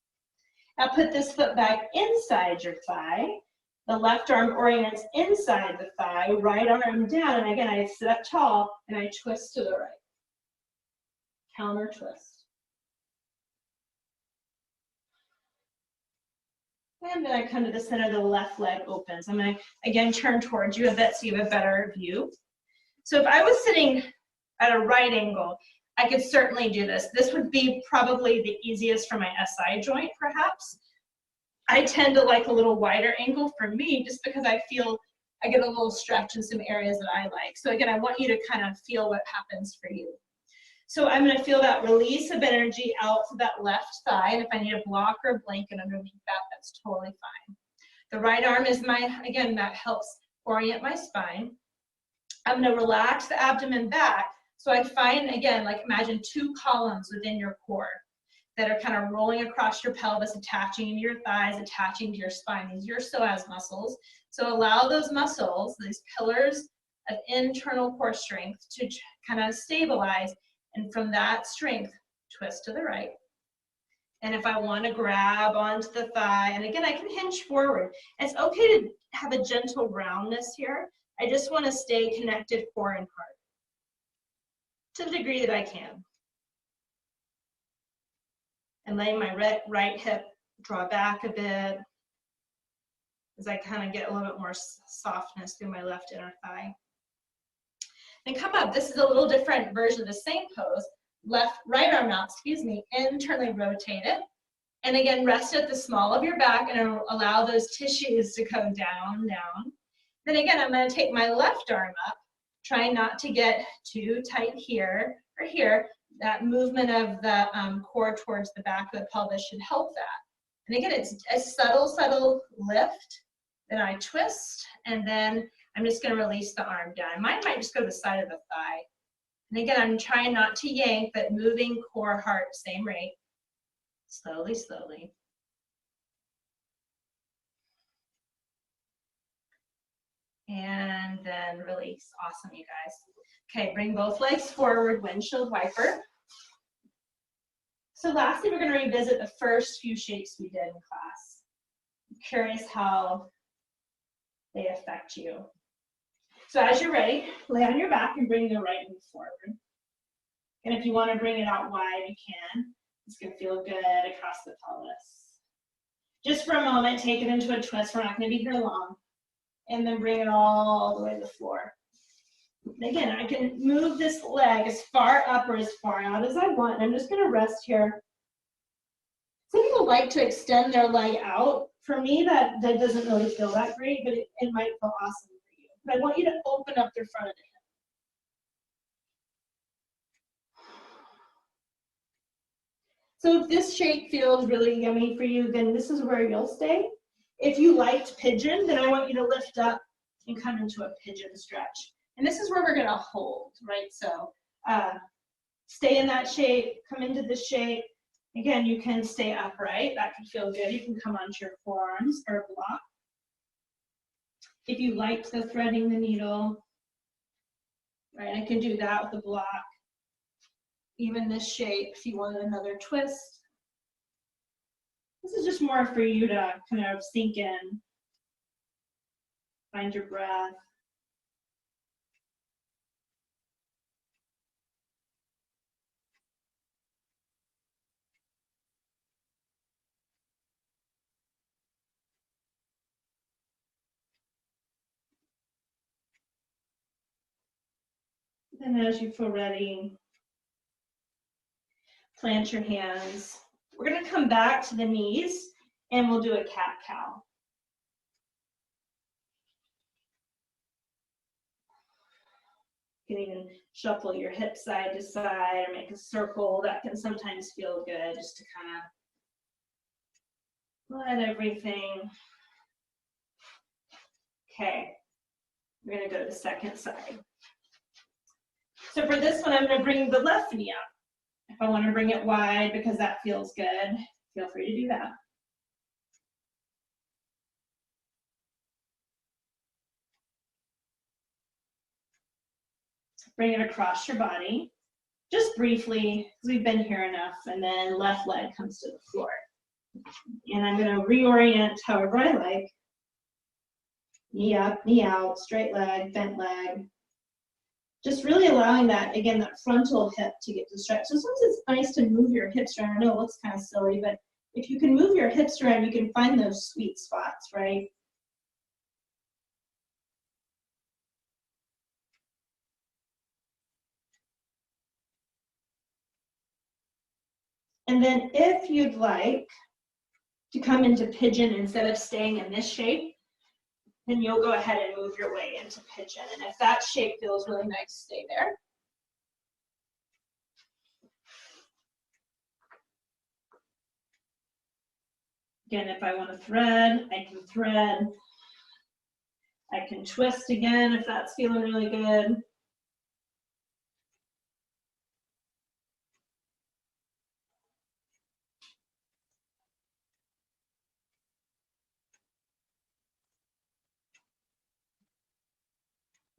Now put this foot back inside your thigh. The left arm orients inside the thigh, right arm down, and again, I sit up tall and I twist to the right. Counter twist. And then I come to the center, the left leg opens. I'm going to, again, turn towards you a bit so you have a better view. So if I was sitting at a right angle, I could certainly do this. This would be probably the easiest for my SI joint, perhaps. I tend to like a little wider angle for me, just because I feel I get a little stretch in some areas that I like. So again, I want you to kind of feel what happens for you. So I'm going to feel that release of energy out to that left thigh. And if I need a block or a blanket underneath that, that's totally fine. The right arm is again, that helps orient my spine. I'm going to relax the abdomen back. So I find, again, like imagine two columns within your core that are kind of rolling across your pelvis, attaching into your thighs, attaching to your spine. These are your psoas muscles. So allow those muscles, these pillars of internal core strength, to kind of stabilize. And from that strength, twist to the right. And if I want to grab onto the thigh, and again, I can hinge forward. It's okay to have a gentle roundness here. I just want to stay connected core and heart to the degree that I can. And letting my right hip draw back a bit. And then I'm going to as I kind of get a little bit more softness through my left inner thigh. Then come up. This is a little different version of the same pose. Right arm out, internally rotate it. And again, rest at the small of your back and allow those tissues to go down, down. Then again, I'm going to take my left arm up, trying not to get too tight here or here. That movement of the core towards the back of the pelvis should help that. And again, it's a subtle, subtle lift. Then I twist, and then I'm just going to release the arm down. Mine might just go to the side of the thigh. And again, I'm trying not to yank, but moving core, heart, same rate. Slowly, slowly. And then release. Awesome, you guys. Okay, bring both legs forward, windshield wiper. So lastly, we're going to revisit the first few shapes we did in class. I'm curious how they affect you. So as you're ready, lay on your back and bring the right knee forward. And if you want to bring it out wide, you can. It's going to feel good across the pelvis. Just for a moment, take it into a twist. We're not going to be here long. And then bring it all the way to the floor. And again, I can move this leg as far up or as far out as I want. I'm just going to rest here. Some people like to extend their leg out. For me, that doesn't really feel that great, but it might feel awesome for you. But I want you to open up the front of the hip. So if this shape feels really yummy for you, then this is where you'll stay. If you liked pigeon, then I want you to lift up and come into a pigeon stretch. And this is where we're going to hold, right? So stay in that shape, come into this shape. Again, you can stay upright. That can feel good. You can come onto your forearms or block. If you liked the threading the needle, right, I can do that with the block. Even this shape, if you want another twist. This is just more for you to kind of sink in, find your breath. And as you feel ready, plant your hands. We're going to come back to the knees and we'll do a cat-cow. You can even shuffle your hips side to side or make a circle. That can sometimes feel good, just to kind of let everything. Okay, we're going to go to the second side. So for this one, I'm going to bring the left knee up. If I want to bring it wide because that feels good, feel free to do that. Bring it across your body, just briefly, because we've been here enough, and then left leg comes to the floor. And I'm going to reorient however I like. Knee up, knee out, straight leg, bent leg. Just really allowing that, again, that frontal hip to get to stretch. So sometimes it's nice to move your hips around. I know it looks kind of silly, but if you can move your hips around, you can find those sweet spots, right? And then if you'd like to come into pigeon instead of staying in this shape, then you'll go ahead and move your way into pigeon. And if that shape feels really nice, stay there. Again, if I want to thread, I can thread. I can twist again if that's feeling really good.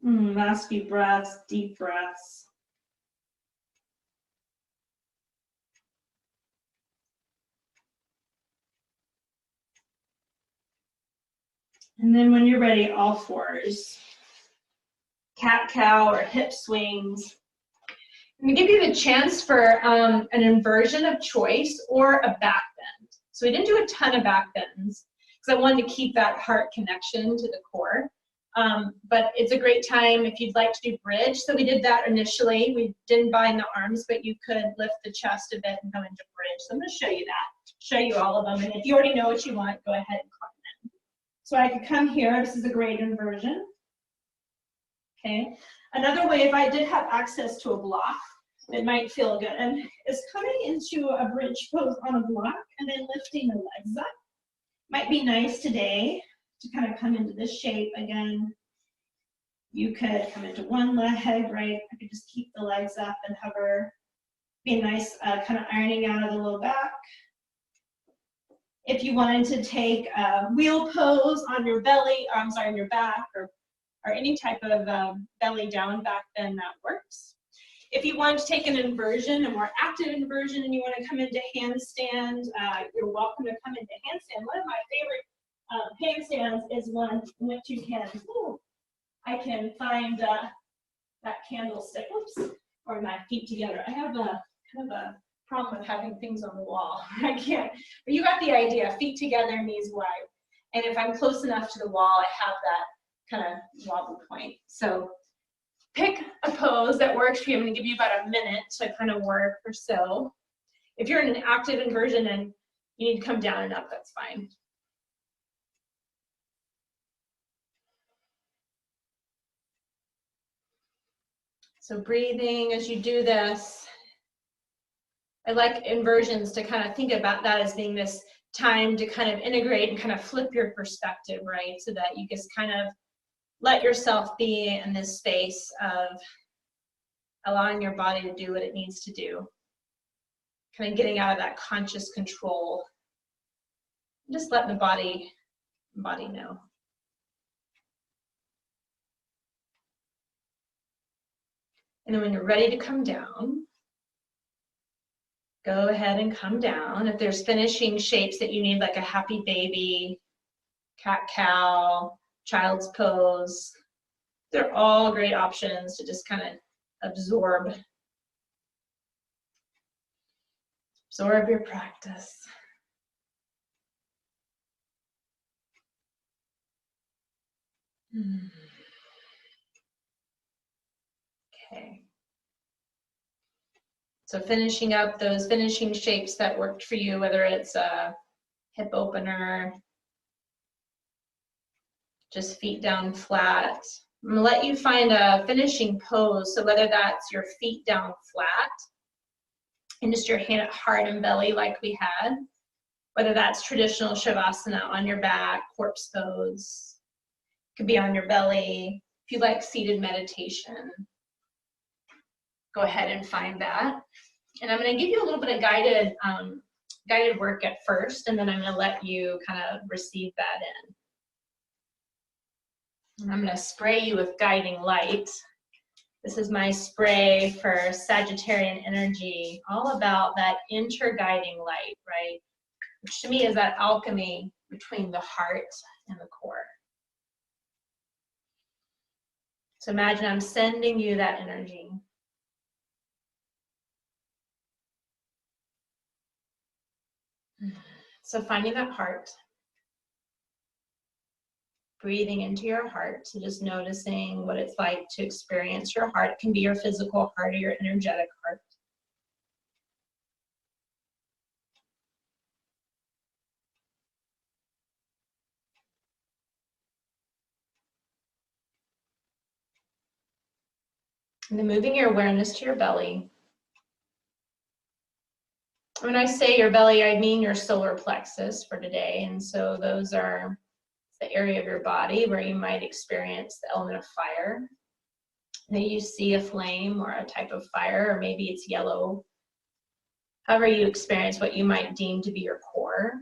Last few breaths, deep breaths. And then when you're ready, all fours. Cat-cow or hip swings. I'm going to give you the chance for an inversion of choice or a back bend. So we didn't do a ton of back bends. because I wanted to keep that heart connection to the core. But it's a great time if you'd like to do bridge. So we did that initially. We didn't bind the arms, but you could lift the chest a bit and go into bridge. So I'm going to show you that, show you all of them. And if you already know what you want, go ahead and click them. So I could come here. This is a great inversion. Okay. Another way, if I did have access to a block, it might feel good, and is coming into a bridge pose on a block and then lifting the legs up. Might be nice today to kind of come into this shape again. You could come into one leg, right? I could just keep the legs up and hover. Be a nice kind of ironing out of the low back. If you wanted to take a wheel pose on your belly, or I'm sorry, on your back, or any type of belly down back, then that works. If you want to take an inversion, a more active inversion, and you want to come into handstand, you're welcome to come into handstand. One of my favorite handstands is one in which you can, I can find that candlestick, oops, or my feet together. I have a kind of a problem with having things on the wall. I can't, but you got the idea, feet together, knees wide. And if I'm close enough to the wall, I have that kind of wobble point. So pick a pose that works for you. I'm going to give you about a minute to kind of work or so. If you're in an active inversion and you need to come down and up, that's fine. So breathing as you do this. I like inversions to kind of think about that as being this time to kind of integrate and kind of flip your perspective, right? So that you just kind of let yourself be in this space of allowing your body to do what it needs to do. Kind of getting out of that conscious control. Just letting the body know. And then when you're ready to come down, go ahead and come down. If there's finishing shapes that you need, like a happy baby, cat-cow, child's pose, they're all great options to just kind of absorb your practice. Okay. So finishing up those finishing shapes that worked for you, whether it's a hip opener, just feet down flat. I'm gonna let you find a finishing pose. So whether that's your feet down flat and just your hand, heart and belly like we had, whether that's traditional Shavasana on your back, corpse pose, could be on your belly. If you like seated meditation, go ahead and find that. And I'm going to give you a little bit of guided work at first, and then I'm going to let you kind of receive that in. And I'm going to spray you with guiding light. This is my spray for Sagittarian energy, all about that interguiding light, right? Which to me is that alchemy between the heart and the core. So imagine I'm sending you that energy. So finding that heart, breathing into your heart, so just noticing what it's like to experience your heart. It can be your physical heart or your energetic heart. And then moving your awareness to your belly. When I say your belly, I mean your solar plexus for today. And so those are the area of your body where you might experience the element of fire. Maybe you see a flame or a type of fire, or maybe it's yellow. However you experience what you might deem to be your core,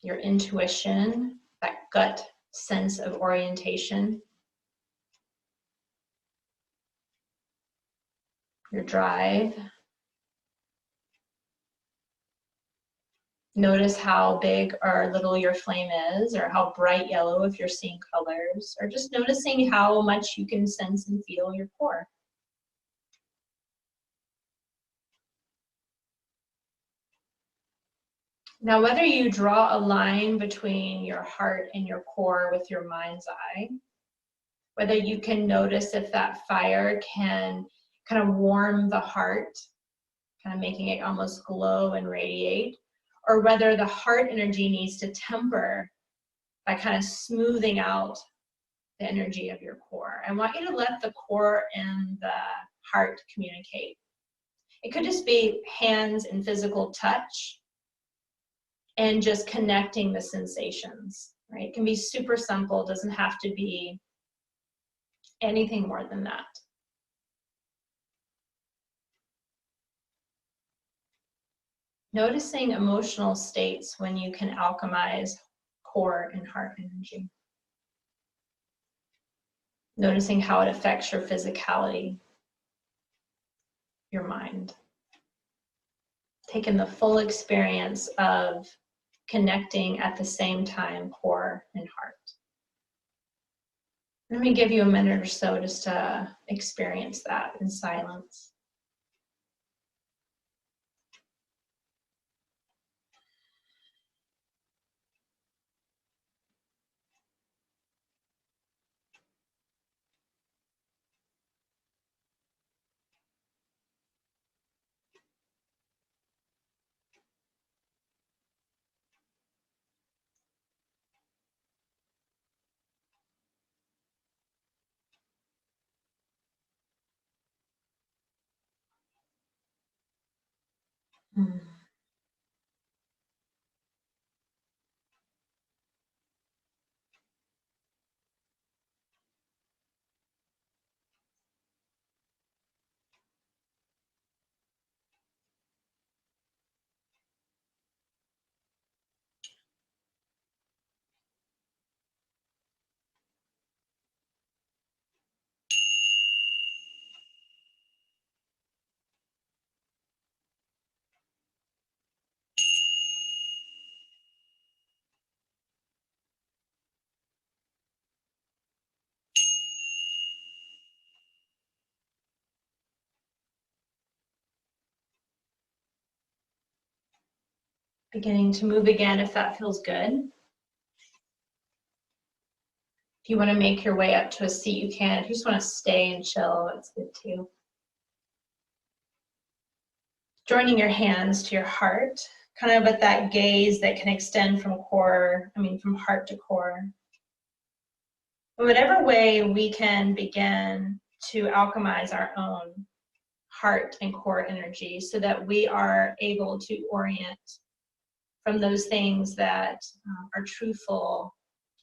your intuition, that gut sense of orientation, your drive. Notice how big or little your flame is, or how bright yellow if you're seeing colors, or just noticing how much you can sense and feel your core. Now, whether you draw a line between your heart and your core with your mind's eye, whether you can notice if that fire can kind of warm the heart, kind of making it almost glow and radiate, or whether the heart energy needs to temper by kind of smoothing out the energy of your core. I want you to let the core and the heart communicate. It could just be hands and physical touch and just connecting the sensations, right? It can be super simple, doesn't have to be anything more than that. Noticing emotional states when you can alchemize core and heart energy. Noticing how it affects your physicality, your mind. Taking the full experience of connecting at the same time core and heart. Let me give you a minute or so just to experience that in silence. Beginning to move again if that feels good. If you want to make your way up to a seat, you can. If you just want to stay and chill, that's good too. Joining your hands to your heart, kind of with that gaze that can extend from heart to core. In whatever way we can begin to alchemize our own heart and core energy so that we are able to orient from those things that are truthful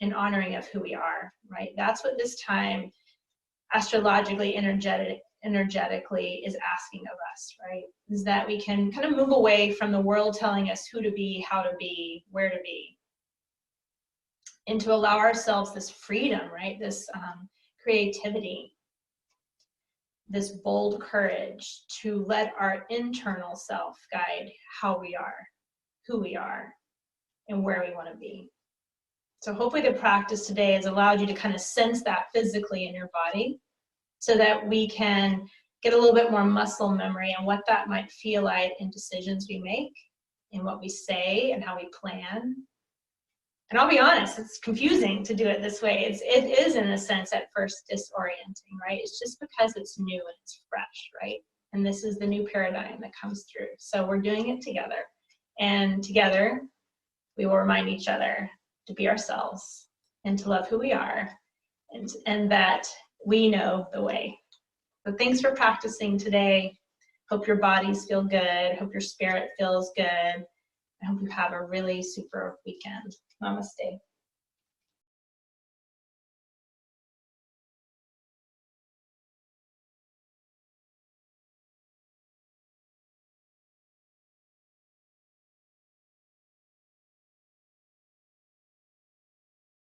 and honoring of who we are, right? That's what this time astrologically, energetically is asking of us, right? Is that we can kind of move away from the world telling us who to be, how to be, where to be, and to allow ourselves this freedom, right? This creativity, this bold courage to let our internal self guide how we are, who we are, and where we want to be. So hopefully the practice today has allowed you to kind of sense that physically in your body so that we can get a little bit more muscle memory on what that might feel like in decisions we make, in what we say and how we plan. And I'll be honest, it's confusing to do it this way. It is in a sense at first disorienting, right? It's just because it's new and it's fresh, right? And this is the new paradigm that comes through. So we're doing it together. And together, we will remind each other to be ourselves and to love who we are and that we know the way. So thanks for practicing today. Hope your bodies feel good. Hope your spirit feels good. I hope you have a really super weekend. Namaste.